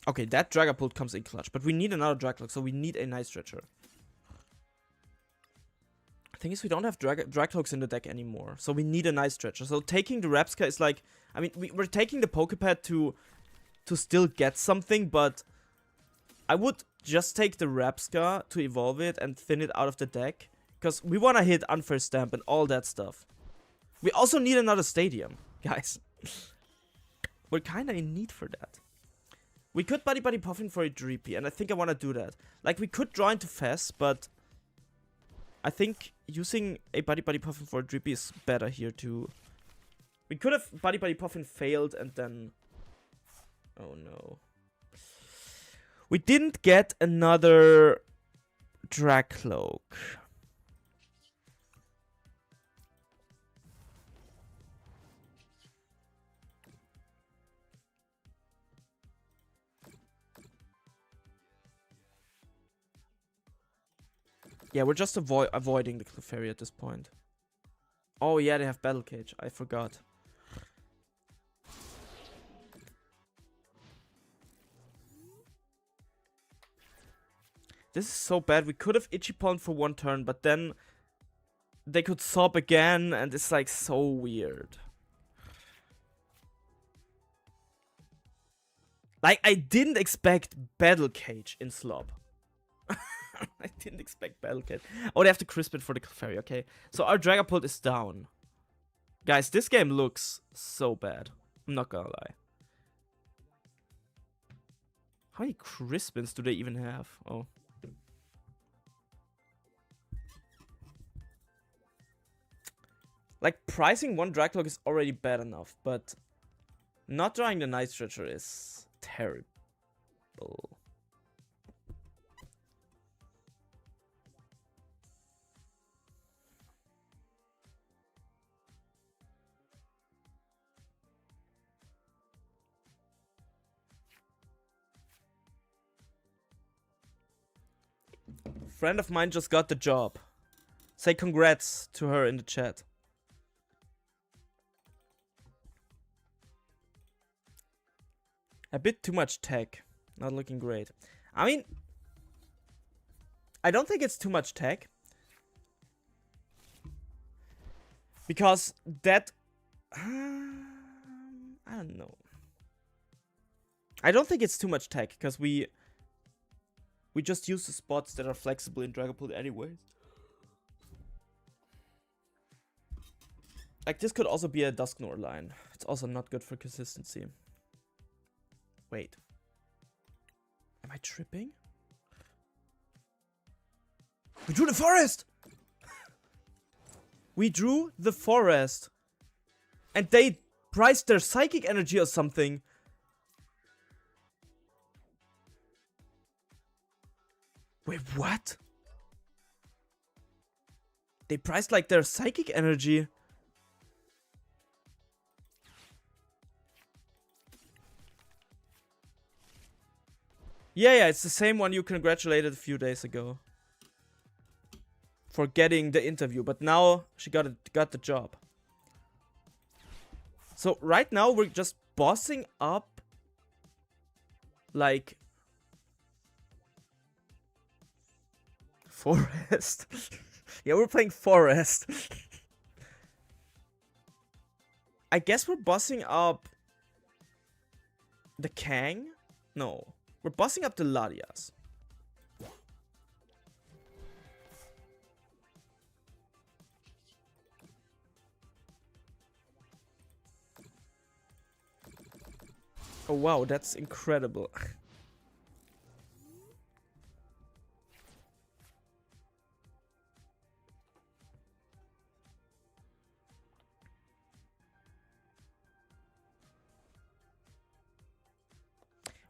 Okay, that Dragapult comes in clutch, but we need another Draglock, so we need a Night Stretcher. Thing is, we don't have Draclocks in the deck anymore, so we need a Night Stretcher. So taking the Rapska is like, I mean, we're taking the Pokepad to still get something, but I would just take the Rapska to evolve it and thin it out of the deck, Because we want to hit Unfair Stamp and all that stuff. We also need another stadium, guys. We're kind of in need for that. We could Buddy Buddy Puffin for a Dreepy, and I think I want to do that. Like, we could draw into Fess, but I think using a Buddy Buddy Puffin for a Dreepy is better here too. We could have Buddy Buddy Puffin failed and then... Oh no. We didn't get another Dracloak. Yeah, we're just avoiding the Clefairy at this point. Oh yeah, they have Battle Cage. I forgot. This is so bad. We could have Ichipon for one turn, but then they could sob again, and it's like so weird. Like, I didn't expect Battle Cage in Slob. I didn't expect Battle Cage. Oh, they have to crisp it for the Clefairy, okay. So our Dragapult is down. Guys, this game looks so bad. I'm not gonna lie. How many Crispins do they even have? Oh. Like, pricing one Dracloak is already bad enough, but not drawing the Night Stretcher is terrible. Friend of mine just got the job. Say congrats to her in the chat. A bit too much tech. Not looking great. I mean, I don't think it's too much tech. Because that... I don't know. I don't think it's too much tech, because we just use the spots that are flexible in Dragapult anyways. Like, this could also be a Dusknoir line. It's also not good for consistency. Wait. Am I tripping? We drew the forest! We drew the forest. And they priced their psychic energy or something. Wait, what? They priced like their psychic energy. Yeah, it's the same one you congratulated a few days ago. For getting the interview, but now she got the job. So right now we're just bossing up like Forest. Yeah, we're playing Forest. I guess we're bossing up the Kang? No. We're bossing up the Latias. Oh wow, that's incredible.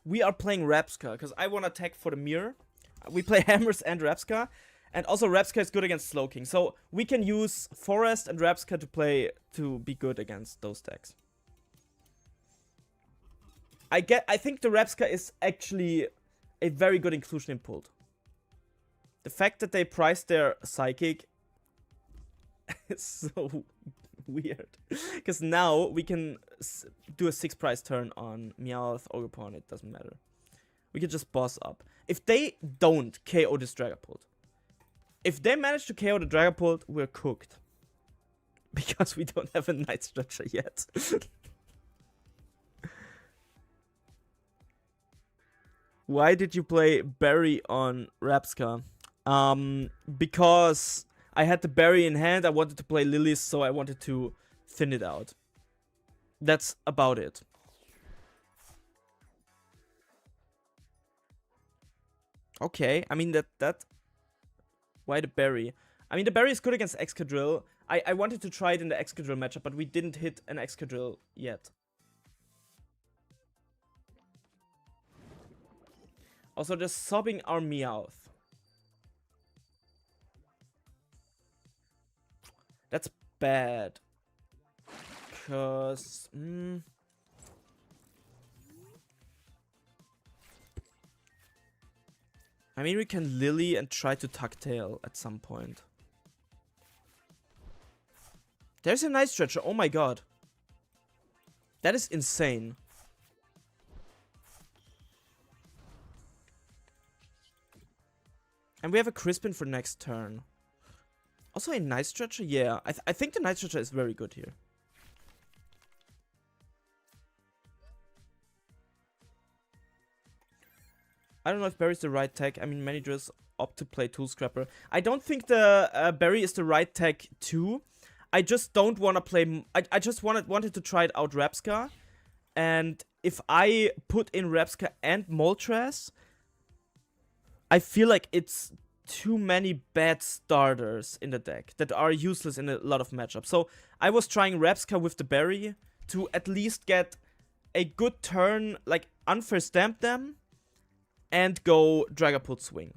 We are playing Repska, because I want to attack for the mirror. We play Hammers and Repska. And also Repska is good against Slowking. So we can use Forest and Repska to be good against those decks. I think the Repska is actually a very good inclusion in Pulled. The fact that they priced their Psychic is so weird. Because now we can do a 6-price turn on Meowth, Ogerpon, it doesn't matter. We can just boss up. If they don't KO this Dragapult, if they manage to KO the Dragapult, we're cooked. Because we don't have a Night Stretcher yet. Why did you play Barry on Repska? Because I had the berry in hand. I wanted to play Lilies, so I wanted to thin it out. That's about it. Okay, I mean that. Why the berry? I mean the berry is good against Excadrill. I wanted to try it in the Excadrill matchup, but we didn't hit an Excadrill yet. Also, they're sobbing our Meowth. That's bad. Cause I mean we can Lily and try to Tuck Tail at some point. There's a Night Stretcher. Oh my god. That is insane. And we have a Crispin for next turn. Also a Night Stretcher? Yeah, I think the Night Stretcher is very good here. I don't know if Berry's the right tech. I mean, many drills opt to play Tool Scrapper. I don't think the Berry is the right tech too. I just don't want to play... I just wanted to try it out Repska. And if I put in Repska and Moltres, I feel like it's too many bad starters in the deck that are useless in a lot of matchups. So I was trying Repska with the Berry to at least get a good turn, like unfair stamp them, and go Dragapult Swing.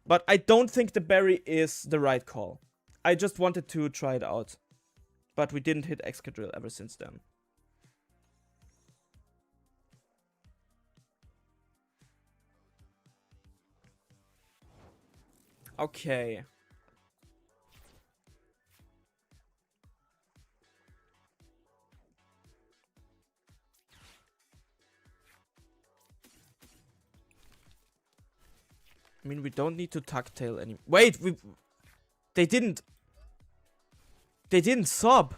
But I don't think the Berry is the right call. I just wanted to try it out. But we didn't hit Excadrill ever since then. Okay. I mean, we don't need to Tuck Tail anymore. Wait, they didn't sob.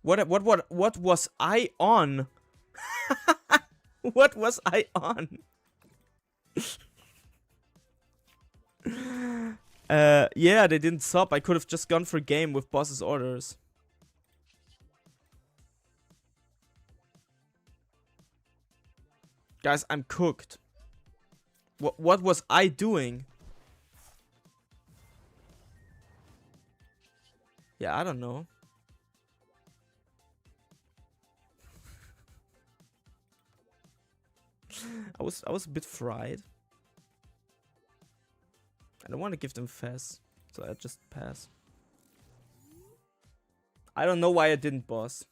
What was I on? What was I on? Yeah, they didn't sob. I could have just gone for game with boss's orders. Guys, I'm cooked. What was I doing? Yeah, I don't know. I was a bit fried. I don't want to give them Fez, so I just pass. I don't know why I didn't boss.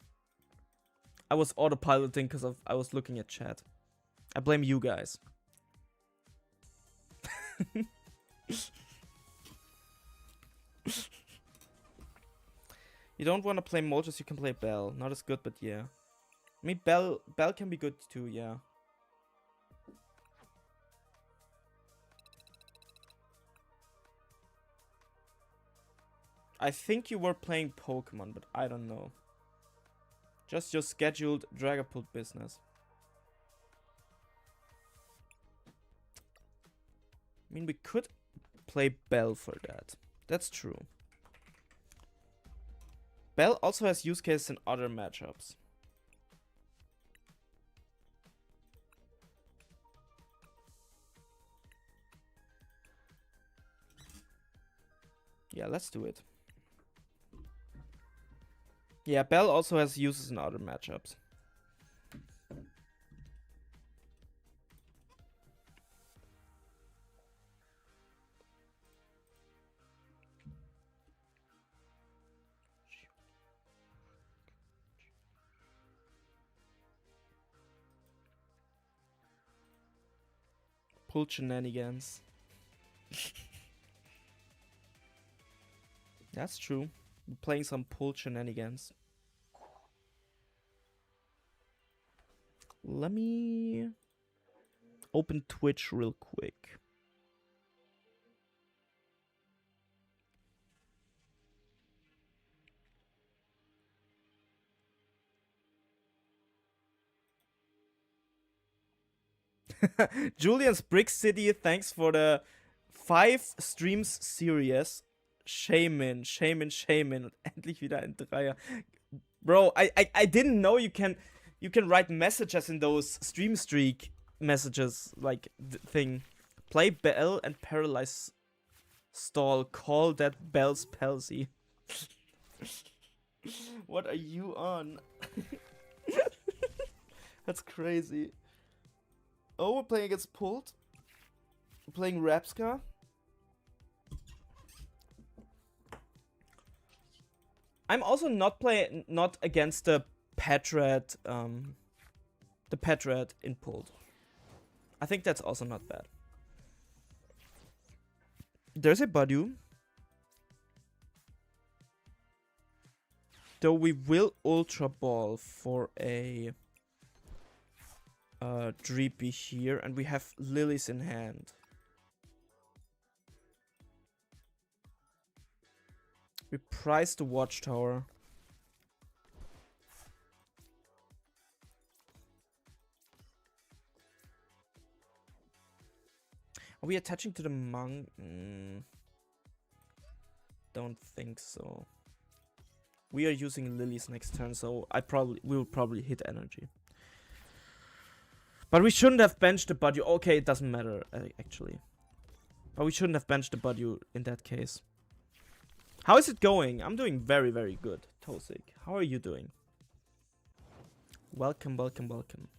I was autopiloting because I was looking at chat. I blame you guys. You don't want to play Moltres, you can play Bell. Not as good, but yeah. I mean, Bell can be good too, yeah. I think you were playing Pokemon, but I don't know. Just your scheduled Dragapult business. I mean, we could play Bell for that. That's true. Bell also has use cases in other matchups. Yeah, let's do it. Yeah, Bell also has uses in other matchups. Pull shenanigans. That's true. We're playing some pull shenanigans. Let me open Twitch real quick. Julian's Brick City, thanks for the 5 streams series. Shaman. Und endlich wieder ein Dreier. Bro, I didn't know you can write messages in those stream streak messages, like, thing. Play Bell and paralyze stall. Call that Bell's palsy. What are you on? That's crazy. Oh, we're playing against Pult. We're playing Rapska. I'm also not against the Petred, in Pult. I think that's also not bad. There's a Badu. Though we will Ultra Ball for a Dreepy here, and we have Lilies in hand. We price the Watchtower. Are we attaching to the monk? Don't think so. We are using Lilies next turn, so we will probably hit energy. But we shouldn't have benched the Badu. Okay, it doesn't matter, actually. But we shouldn't have benched the Badu in that case. How is it going? I'm doing very, very good, Tosik. How are you doing? Welcome, welcome, welcome.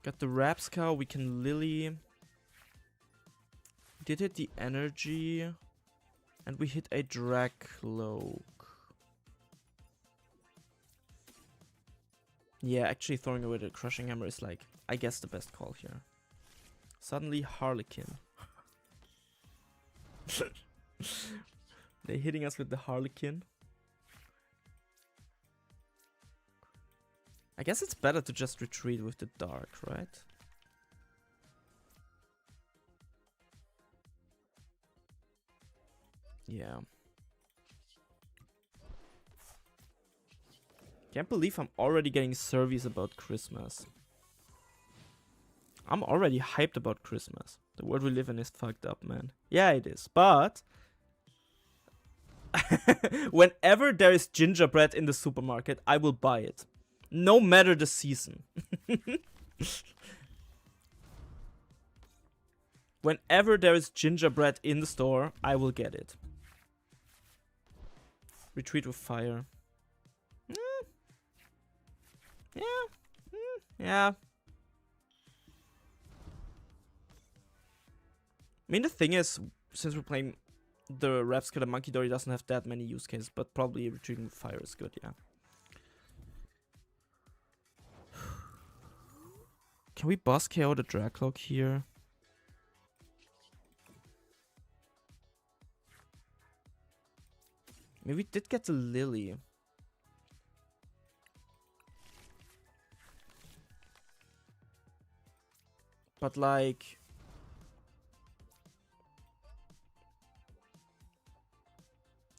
Got the Rapska, we can Lily. Did hit the energy. And we hit a Dracloak. Yeah, actually throwing away the Crushing Hammer is, like, I guess the best call here. Suddenly Harlequin. They're hitting us with the Harlequin. I guess it's better to just retreat with the Dark, right? Yeah. Can't believe I'm already getting surveys about Christmas. I'm already hyped about Christmas. The world we live in is fucked up, man. Yeah, it is. But whenever there is gingerbread in the supermarket, I will buy it. No matter the season. Whenever there is gingerbread in the store, I will get it. Retreat with fire. Yeah. I mean, the thing is, since we're playing the Rapska, the Monkey Dory doesn't have that many use cases, but probably retreating with fire is good, yeah. Can we boss KO the Dracloak here? Maybe we did get the Lily. But like...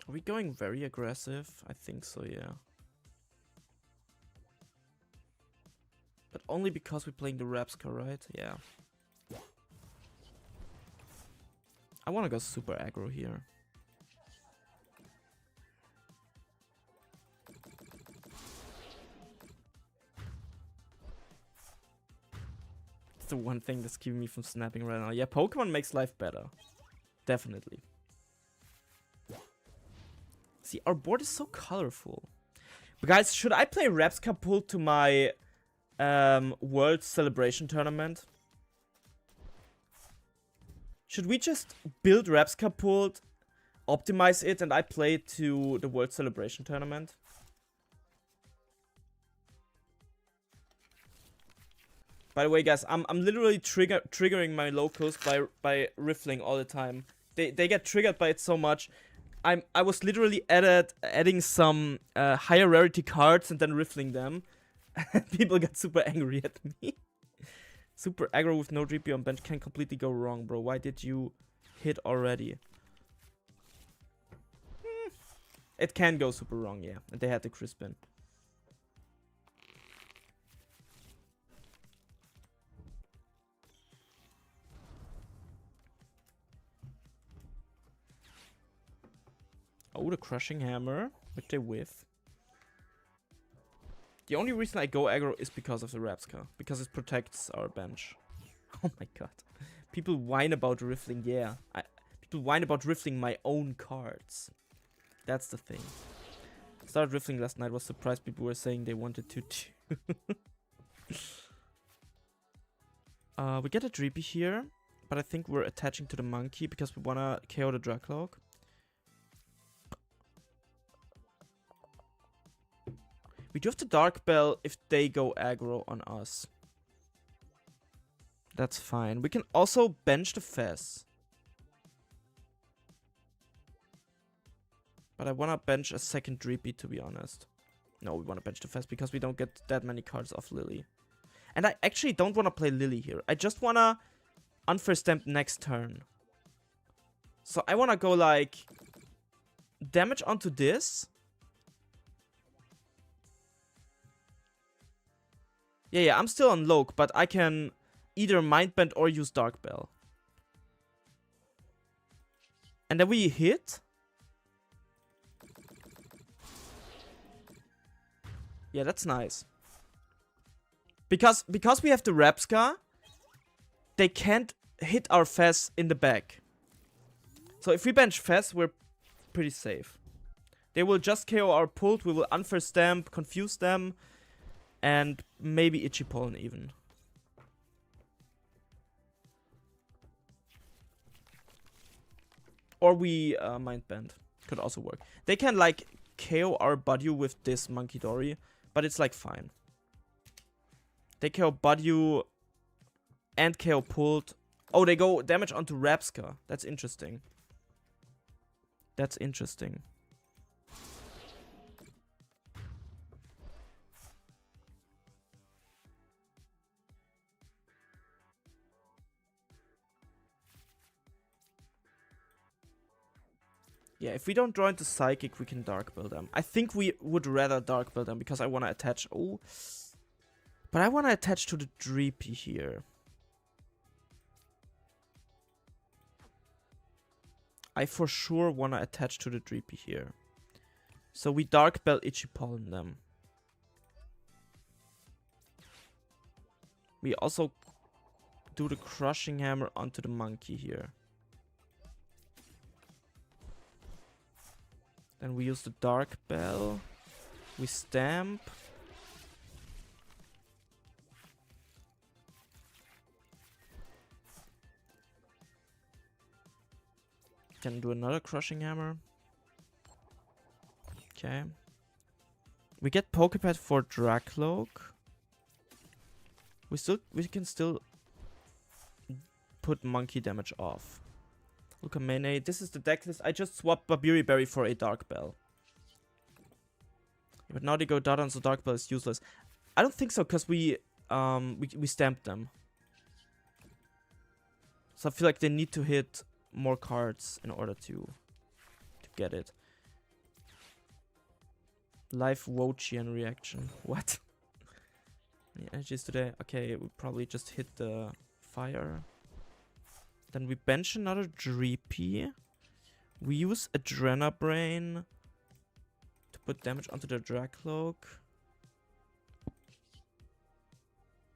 Are we going very aggressive? I think so, yeah. But only because we're playing the Rapska, right? Yeah. I want to go super aggro here. It's the one thing that's keeping me from snapping right now. Yeah, Pokemon makes life better. Definitely. See, our board is so colorful. But guys, should I play Rapska Pult to my World Celebration Tournament? Should we just build Rapska Pult, optimize it, and I play it to the World Celebration Tournament? By the way, guys, I'm literally triggering my locals by riffling all the time. They get triggered by it so much. I was literally adding some higher rarity cards and then riffling them. People got super angry at me. Super aggro with no GP on bench can completely go wrong, bro. Why did you hit already? It can go super wrong, yeah. And they had the Crispin. Oh, the Crushing Hammer, which they whiff. The only reason I go aggro is because of the Rabsca, because it protects our bench. Oh my god. People whine about riffling, yeah. People whine about riffling my own cards. That's the thing. Started riffling last night, was surprised people were saying they wanted to too. We get a Dreepy here, but I think we're attaching to the monkey because we wanna KO the Dracloak. We do have the Dark Bell if they go aggro on us. That's fine. We can also bench the Fez. But I wanna bench a second Dreepy, to be honest. No, we wanna bench the Fez because we don't get that many cards off Lily. And I actually don't wanna play Lily here. I just wanna Unfair Stamp next turn. So I wanna go like damage onto this. Yeah, I'm still on Loke, but I can either Mind Bend or use Dark Bell. And then we hit. Yeah, that's nice. Because we have the Rabsca, they can't hit our Fez in the back. So if we bench Fez, we're pretty safe. They will just KO our Pult, we will Unfair Stamp, confuse them, and maybe Itchy Pollen even. Or we Mind Bend. Could also work. They can like KO our Budyu with this Monkey Dory, but it's like fine. They KO Budyu and KO Pult. Oh, they go damage onto Rabsca. That's interesting. That's interesting. Yeah, if we don't draw into Psychic, we can Dark Bell them. I think we would rather Dark Bell them because I want to attach... Oh. But I want to attach to the Dreepy here. I for sure want to attach to the Dreepy here. So we Dark Bell Itchy Pollen them. We also do the Crushing Hammer onto the monkey here. Then we use the Dark Bell. We stamp. Can do another Crushing Hammer. Okay. We get Pokepad for Dracloak. We can still put monkey damage off. Lukamene, this is the deck list. I just swapped Babiri Berry for a Dark Bell. But now they go Dadan, so Dark Bell is useless. I don't think so, because we stamped them. So I feel like they need to hit more cards in order to get it. Live Wochian reaction. What? Any energies today? Okay, we probably just hit the fire. Then we bench another Dreepy. We use Adrena Brain to put damage onto the Dracloak.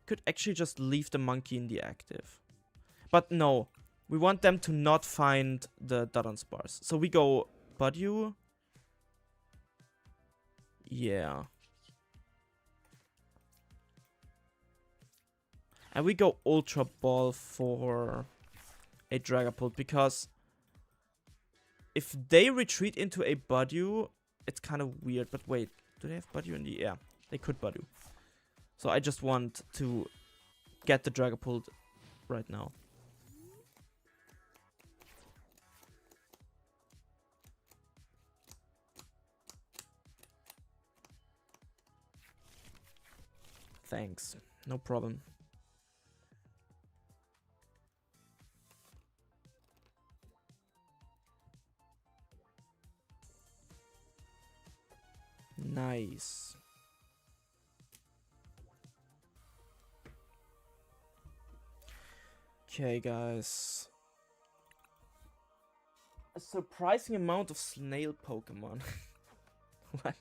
Could actually just leave the monkey in the active. But no, we want them to not find the Dunsparce. So we go Budyu. Yeah. And we go Ultra Ball for a Dragapult, because if they retreat into a Budyu, it's kind of weird. But wait, do they have Budyu in the... Yeah, they could Budyu. So I just want to get the Dragapult right now. Thanks. No problem. Nice. Okay, guys. A surprising amount of snail Pokemon. What?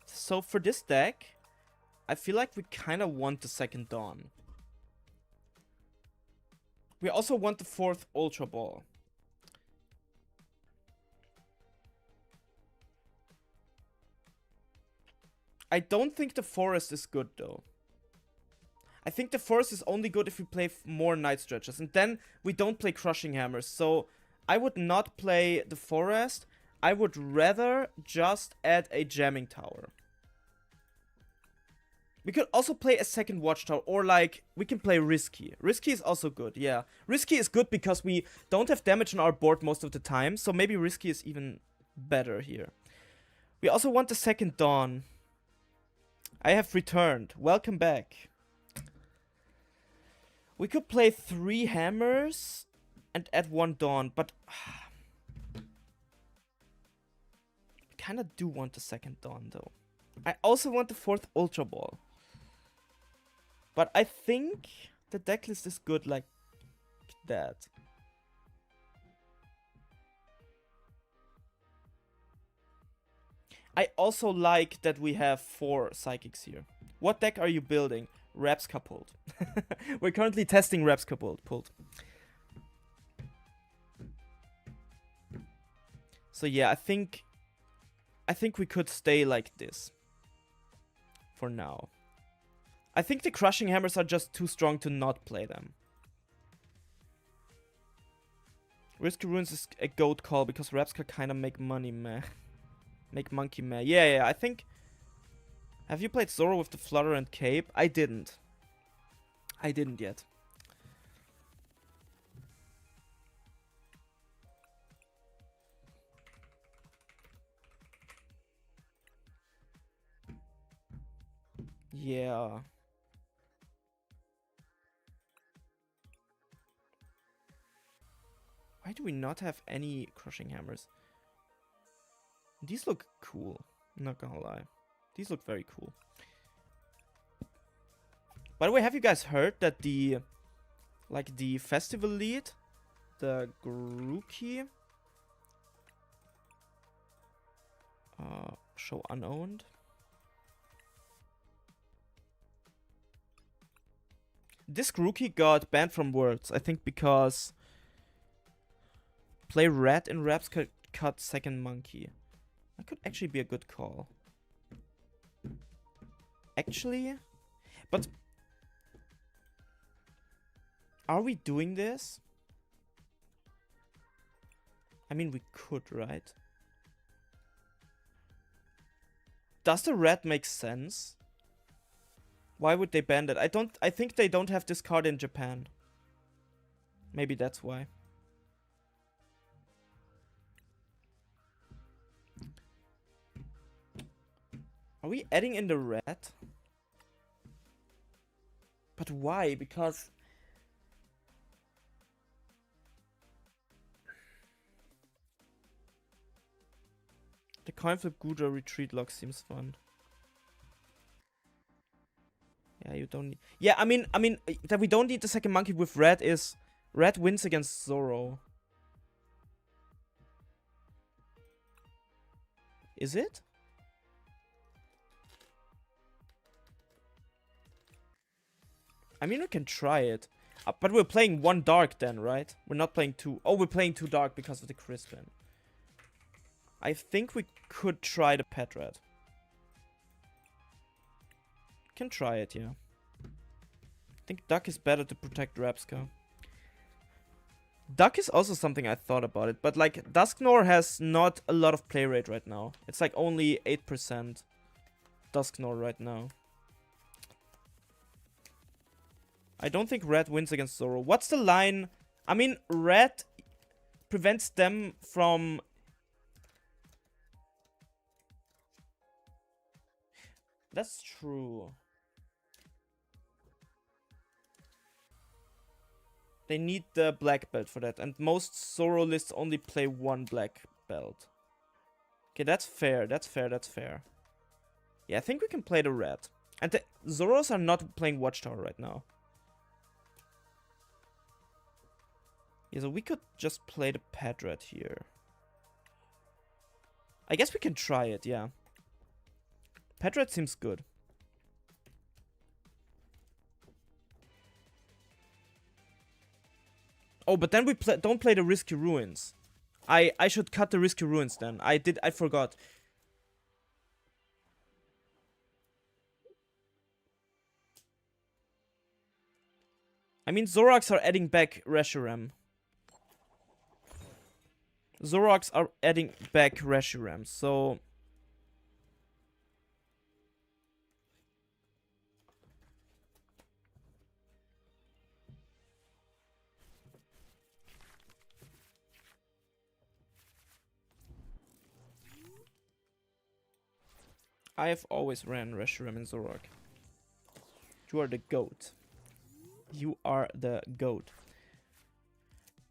So for this deck, I feel like we kind of want the second Dawn. We also want the fourth Ultra Ball. I don't think the Forest is good though. I think the Forest is only good if we play more Night Stretchers. And then we don't play Crushing Hammers. So I would not play the Forest. I would rather just add a Jamming Tower. We could also play a second Watchtower, or like, we can play Risky. Risky is also good, yeah. Risky is good because we don't have damage on our board most of the time, so maybe Risky is even better here. We also want the second Dawn. I have returned. Welcome back. We could play 3 Hammers and add 1 Dawn, but I kind of do want the second Dawn, though. I also want the 4th Ultra Ball. But I think the deck list is good like that. I also like that we have 4 Psychics here. What deck are you building? Rabscapult. We're currently testing Rabscapult. So yeah, I think we could stay like this for now. I think the Crushing Hammers are just too strong to not play them. Risky Ruins is a goat call because Rabsca kind of make money, meh. Make monkey, meh. Yeah, I think... Have you played Zoro with the Flutter and Cape? I didn't. I didn't yet. Yeah. Why do we not have any Crushing Hammers? These look cool. I'm not gonna lie. These look very cool. By the way, have you guys heard that the festival lead, the Grookey, show unowned? This Grookey got banned from Worlds, I think because play red in Raps cut second monkey. That could actually be a good call. Actually, but are we doing this? I mean, we could, right? Does the red make sense? Why would they ban it? I think they don't have this card in Japan. Maybe that's why. Are we adding in the red? But why? Because the coin flip Gudra retreat lock seems fun. Yeah, you don't need... Yeah, I mean, that we don't need the second monkey with red is... Red wins against Zoro. Is it? I mean, we can try it. But we're playing 1 dark then, right? We're not playing 2. Oh, we're playing 2 dark because of the Crispin. I think we could try the pet red. Can try it, yeah. I think Duck is better to protect Rabsca. Duck is also something I thought about it, but like Dusknoir has not a lot of play rate right now. It's like only 8% Dusknoir right now. I don't think red wins against Zoro. What's the line? I mean, red prevents them from... That's true. They need the black belt for that. And most Zoro lists only play 1 black belt. Okay, that's fair. That's fair. Yeah, I think we can play the red. And the Zoros are not playing Watchtower right now. Yeah, so we could just play the Padret here. I guess we can try it, yeah. Padret seems good. Oh, but then we don't play the Risky Ruins. I should cut the Risky Ruins then. I forgot. I mean, Zoroarks are adding back Reshiram. Zoroarks are adding back Reshiram, so... I have always ran Reshiram and Zoroark. You are the GOAT. You are the GOAT.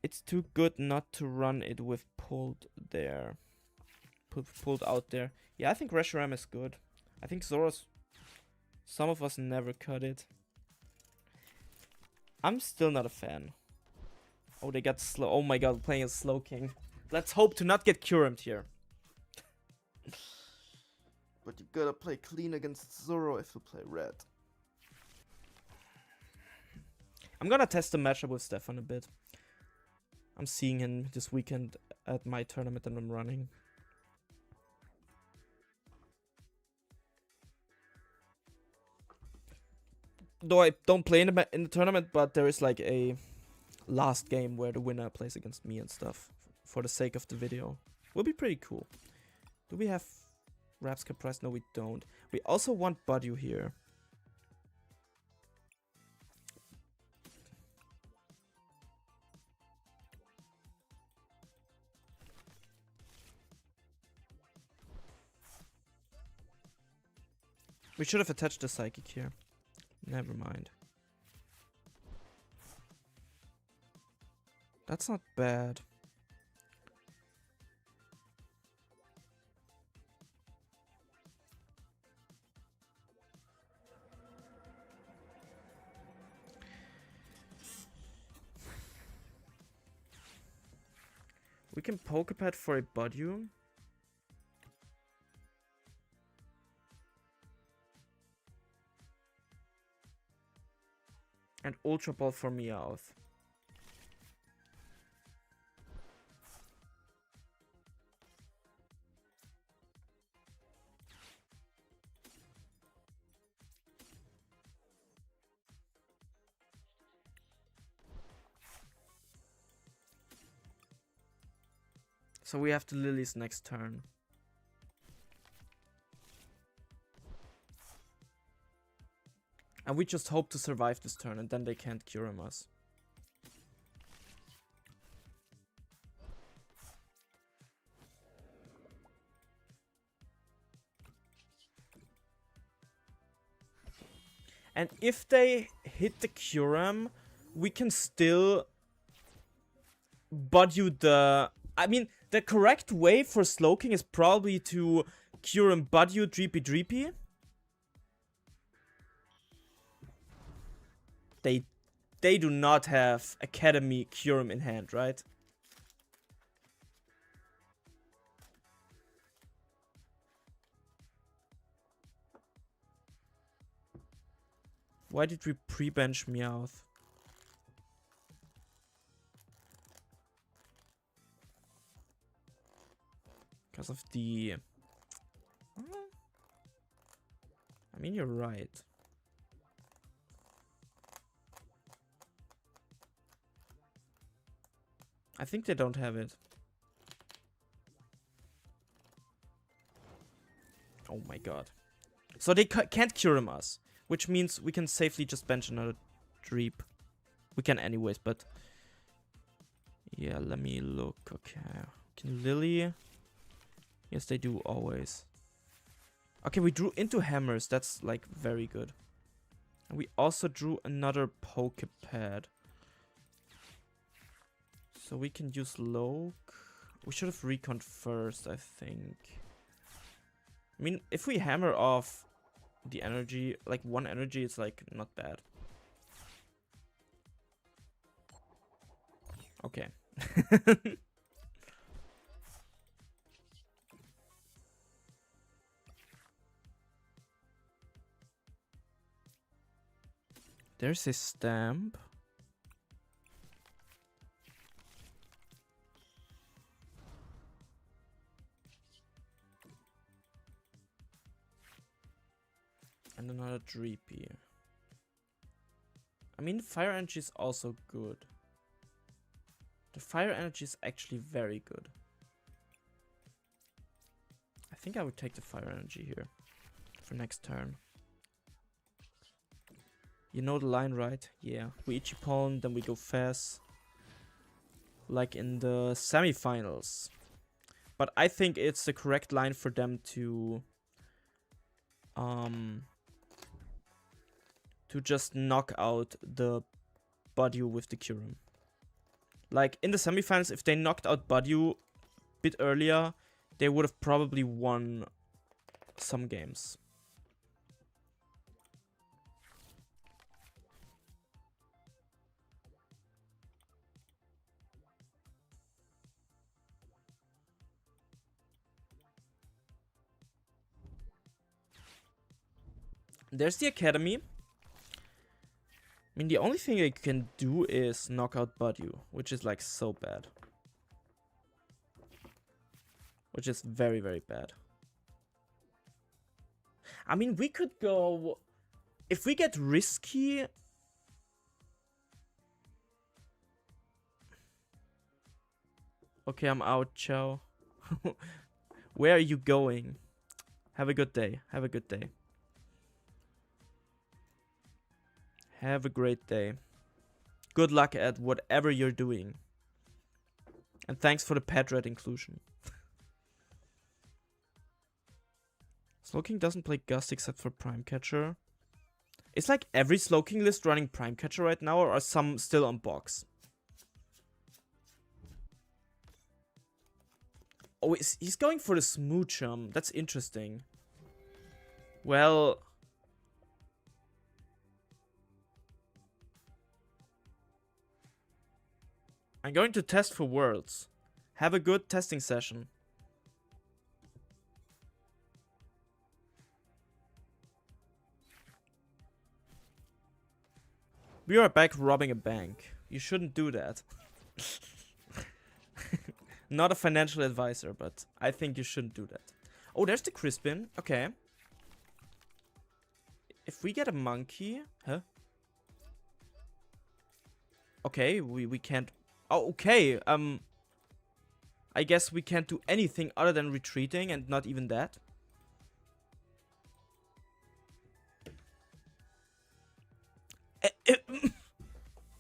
It's too good not to run it with pulled there. Pulled out there. Yeah, I think Reshiram is good. I think Zoros... Some of us never cut it. I'm still not a fan. Oh, they got slow. Oh my god, playing a slow king. Let's hope to not get Kyurem here. But you gotta play clean against Zoro if you play red. I'm gonna test the matchup with Stefan a bit. I'm seeing him this weekend at my tournament that I'm running. Though I don't play in the tournament, but there is like a last game where the winner plays against me and stuff. For the sake of the video. Will be pretty cool. Do we have Rapska Prize? No, we don't. We also want Budyu here. We should have attached the Psychic here. Never mind. That's not bad. We can Pokepad for a Budyu. And Ultra Ball for Meowth. So we have the Lilies next turn. And we just hope to survive this turn and then they can't Kyurem us. And if they hit the Kyurem, we can still Budyu the... I mean, the correct way for Slowking is probably to Kyurem Budyu Dreepy Dreepy. They do not have Academy Kyurem in hand, right? Why did we pre-bench Meowth? Because of the... I mean, you're right. I think they don't have it. Oh my god. So they can't Kyurem us. Which means we can safely just bench another Dreep. We can anyways, but... Yeah, let me look. Okay. Can Lily... Yes, they do always. Okay, we drew into Hammers. That's like very good. And we also drew another Pokepad. So we can use Loke. We should have Recon first, I think. I mean, if we hammer off the energy, like 1 energy, is like not bad. Okay. There's a stamp. And another Dreepy. I mean, fire energy is also good. The fire energy is actually very good. I think I would take the fire energy here for next turn. You know the line, right? Yeah. We Ichipon, then we go fast. Like in the semifinals. But I think it's the correct line for them to just knock out the Budyu with the Kyurem. Like in the semifinals, if they knocked out Budyu a bit earlier, they would have probably won some games. There's the Academy. I mean, the only thing I can do is knock out Budyu, which is like so bad. Which is very, very bad. I mean, we could go... If we get risky... Okay, I'm out, ciao. Where are you going? Have a good day. Have a good day. Have a great day. Good luck at whatever you're doing. And thanks for the pet red inclusion. Slowking doesn't play Gust except for Prime Catcher. Is like every Slowking list running Prime Catcher right now, or are some still on box? Oh, he's going for the Smoochum. That's interesting. Well... I'm going to test for Worlds. Have a good testing session. We are back robbing a bank. You shouldn't do that. Not a financial advisor, but I think you shouldn't do that. Oh, there's the Crispin. Okay. If we get a monkey... Huh? Okay, we can't... Oh, okay. I guess we can't do anything other than retreating, and not even that.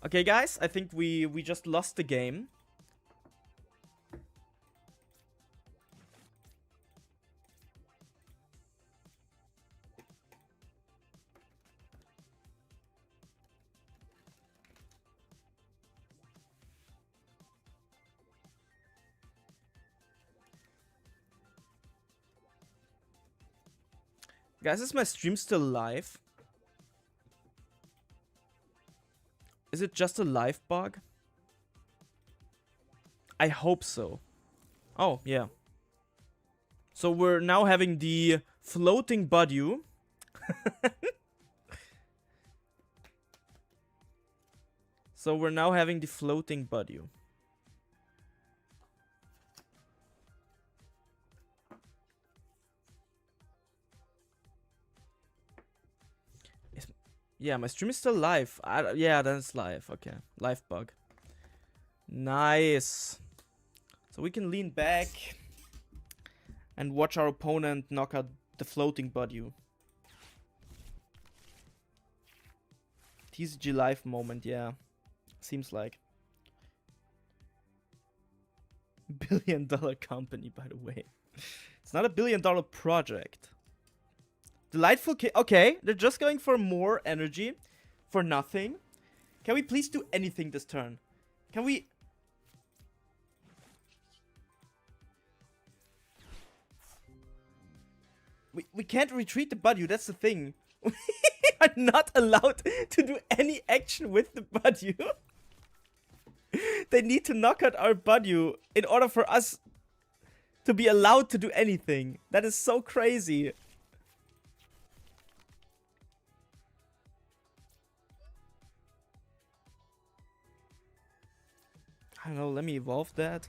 Okay, guys, I think we just lost the game. Guys, is my stream still live? Is it just a live bug? I hope so. Oh, yeah. So we're now having the floating Budyu. So we're now having the floating Budyu. Yeah, my stream is still live. Yeah, that's live. Okay, live bug. Nice. So we can lean back and watch our opponent knock out the floating Budyu. TCG live moment, yeah. Seems like. $1 billion company, by the way. It's not a $1 billion project. Delightful okay, they're just going for more energy for nothing. Can we please do anything this turn? Can we... We can't retreat the Badu, that's the thing. We are not allowed to do any action with the Badu. They need to knock out our Badu in order for us to be allowed to do anything. That is so crazy. I don't know, let me evolve that.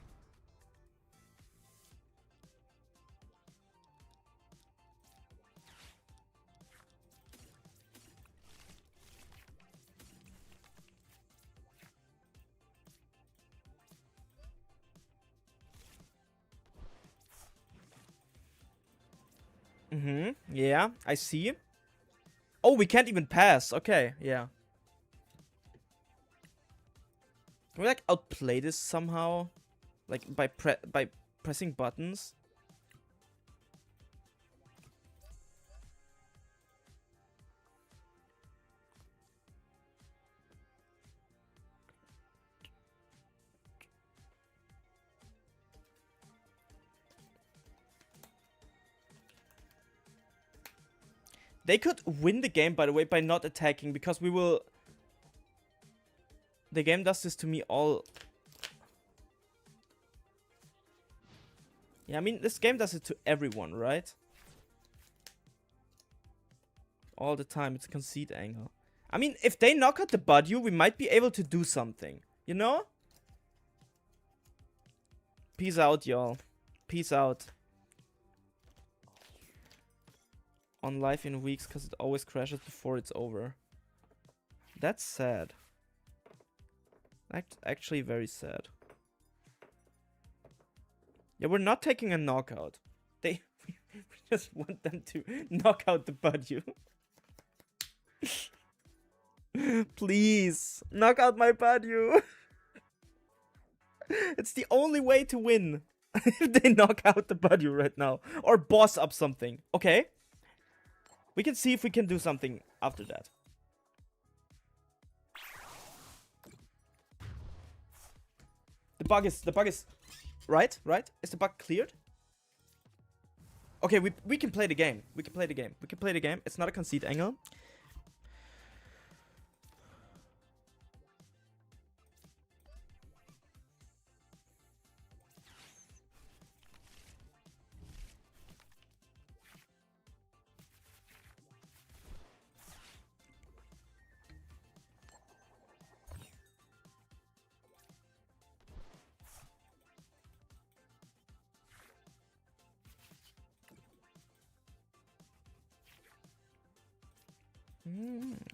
Yeah, I see. Oh, we can't even pass. Okay, yeah. Can we like outplay this somehow? Like by pressing buttons? They could win the game, by the way, by not attacking, because we will... The game does this to me all... Yeah, I mean, this game does it to everyone, right? All the time, it's a concede angle. I mean, if they knock out the Badu, we might be able to do something, you know? Peace out, y'all. Peace out. On life in weeks, because it always crashes before it's over. That's sad. Actually very sad. Yeah, we're not taking a knockout. We just want them to knock out the Badu. Please, knock out my Badu. It's the only way to win. If they knock out the Badu right now. Or boss up something. Okay. We can see if we can do something after that. The bug is right? Is the bug cleared? Okay, we can play the game. We can play the game. It's not a concede angle.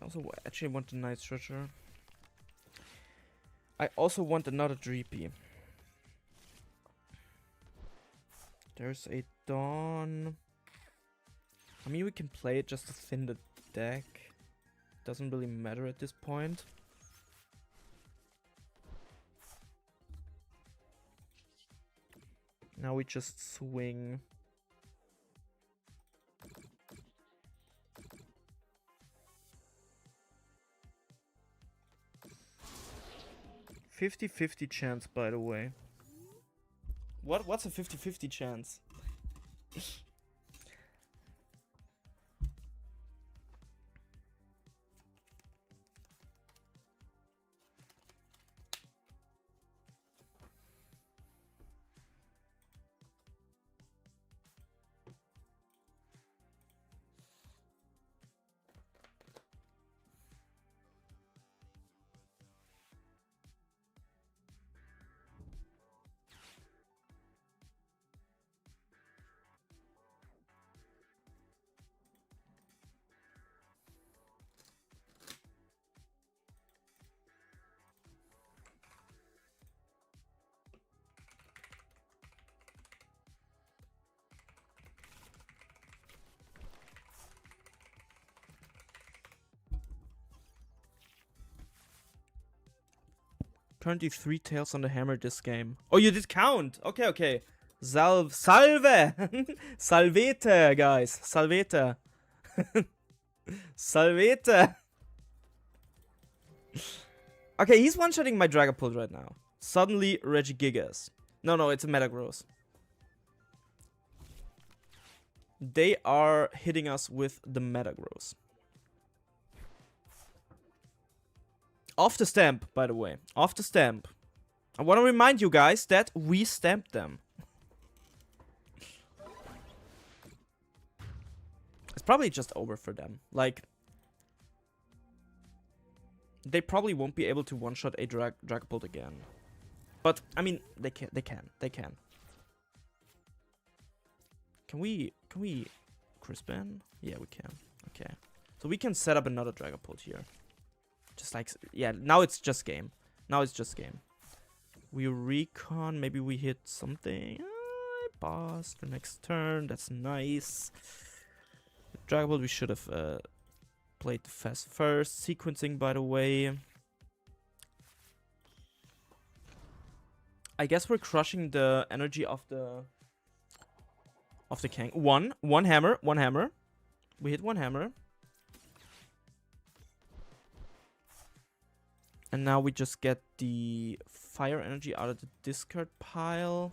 Also, actually want a Night Stretcher. I also want another Dreepy. There's a Dawn. I mean, we can play it just to thin the deck. Doesn't really matter at this point. Now we just swing. 50-50 chance, by the way. What's a 50-50 chance? Currently 3 tails on the hammer this game. Oh, you did count. Okay, okay. Salve. Salvete, guys. Salvete. Salvete. Okay, he's one-shotting my Dragapult right now. Suddenly, Regigigas. No, it's a Metagross. they are hitting us with the Metagross. Off the stamp, by the way. Off the stamp. I want to remind you guys that we stamped them. It's probably just over for them. Like, they probably won't be able to one-shot a Dragapult again. But, I mean, they can. Can we Crispan? Yeah, we can. Okay. So we can set up another Dragapult here. Just like, yeah, now it's just game. We recon, maybe we hit something. Boss for next turn, that's nice. Dragapult, we should have played the fast first. Sequencing, by the way. I guess we're crushing the energy of the Kang. One hammer. We hit one hammer. And now we just get the fire energy out of the discard pile.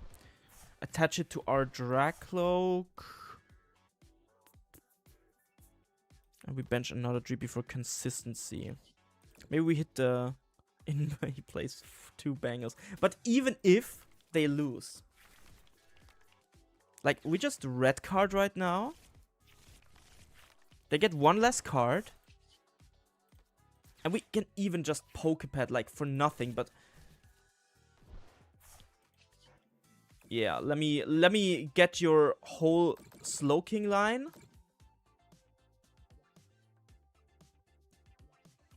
Attach it to our Dracloak. And we bench another Dreepy for consistency. Maybe we hit the... he plays 2 bangers. But even if they lose... Like, we just red card right now. They get 1 less card. And we can even just Pokepad, like, for nothing, but... Yeah, let me get your whole Slowking line.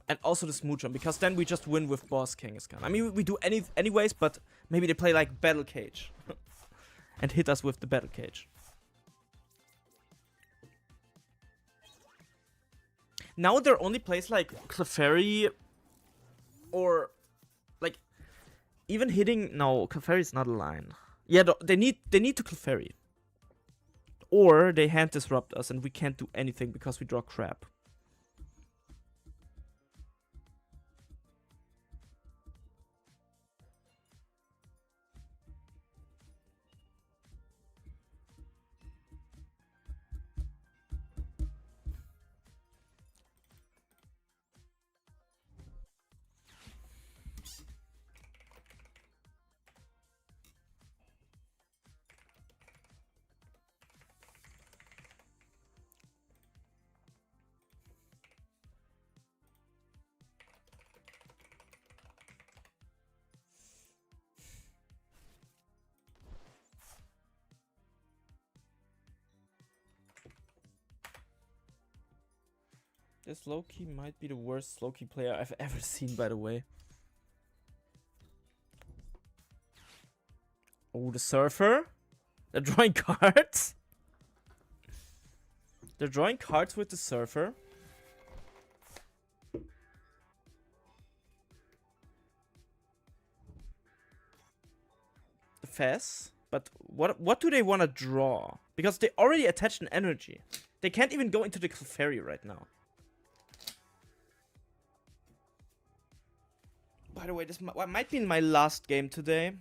And also the Smoochum, because then we just win with Boss Kangaskhan. I mean, we do anyways, but maybe they play, like, Battle Cage. And hit us with the Battle Cage. Now there only plays like Clefairy or like even hitting. No, Clefairy is not a line. Yeah, they need to Clefairy. Or they hand disrupt us and we can't do anything because we draw crap. This Loki might be the worst Loki player I've ever seen, by the way. Oh, the Surfer. They're drawing cards. They're drawing cards with the Surfer. The Fez. But what do they want to draw? Because they already attached an energy. They can't even go into the Clefairy right now. By the way, this might be my last game today.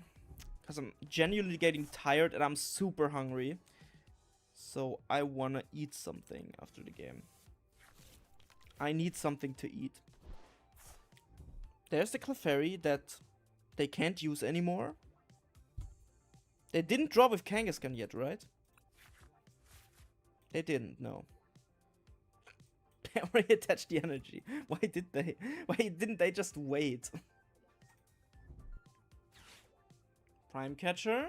Because I'm genuinely getting tired and I'm super hungry. So I want to eat something after the game. I need something to eat. There's the Clefairy that they can't use anymore. They didn't draw with Kangaskhan yet, right? They didn't, no. They already attached the energy. Why did they? Why didn't they just wait? Prime Catcher.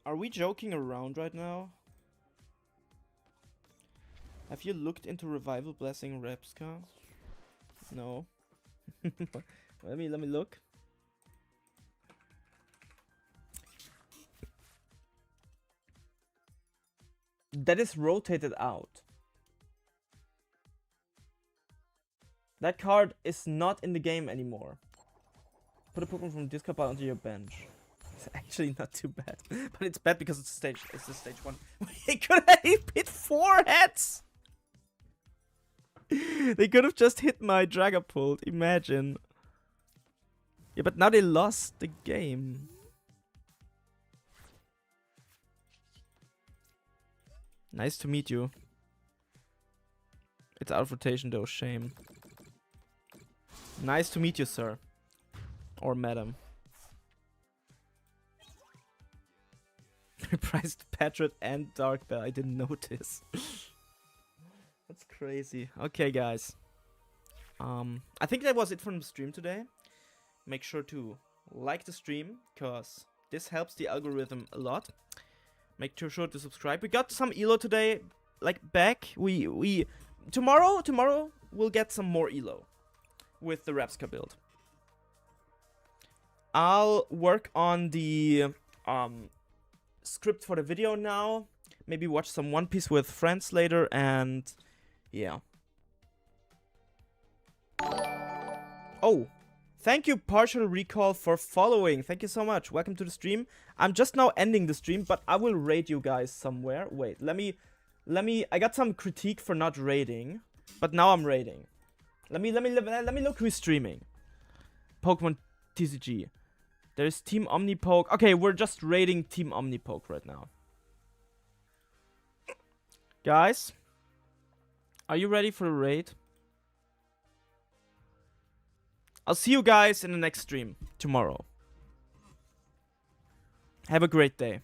Are we joking around right now? Have you looked into Revival Blessing Repska? No. let me look. That is rotated out. That card is not in the game anymore. Put a Pokemon from discard pile onto your bench. It's actually not too bad, but it's bad because it's stage 1. He could have hit 4 heads. They could have just hit my Dragapult, imagine. Yeah, but now they lost the game. Nice to meet you. It's out of rotation though, shame. Nice to meet you, sir. Or madam. Priced Patriot and Dark Bell. I didn't notice. That's crazy. Okay, guys. I think that was it from the stream today. Make sure to like the stream, because this helps the algorithm a lot. Make sure to subscribe. We got some elo today, like back. Tomorrow we'll get some more elo with the Repska build. I'll work on the script for the video now. Maybe watch some One Piece with friends later, and yeah. Oh, thank you, Partial Recall, for following. Thank you so much. Welcome to the stream. I'm just now ending the stream, but I will raid you guys somewhere. Wait, let me. I got some critique for not raiding, but now I'm raiding. Let me look who's streaming. Pokemon TCG. There's Team Omnipoke. Okay, we're just raiding Team Omnipoke right now. Guys, are you ready for a raid? I'll see you guys in the next stream tomorrow. Have a great day.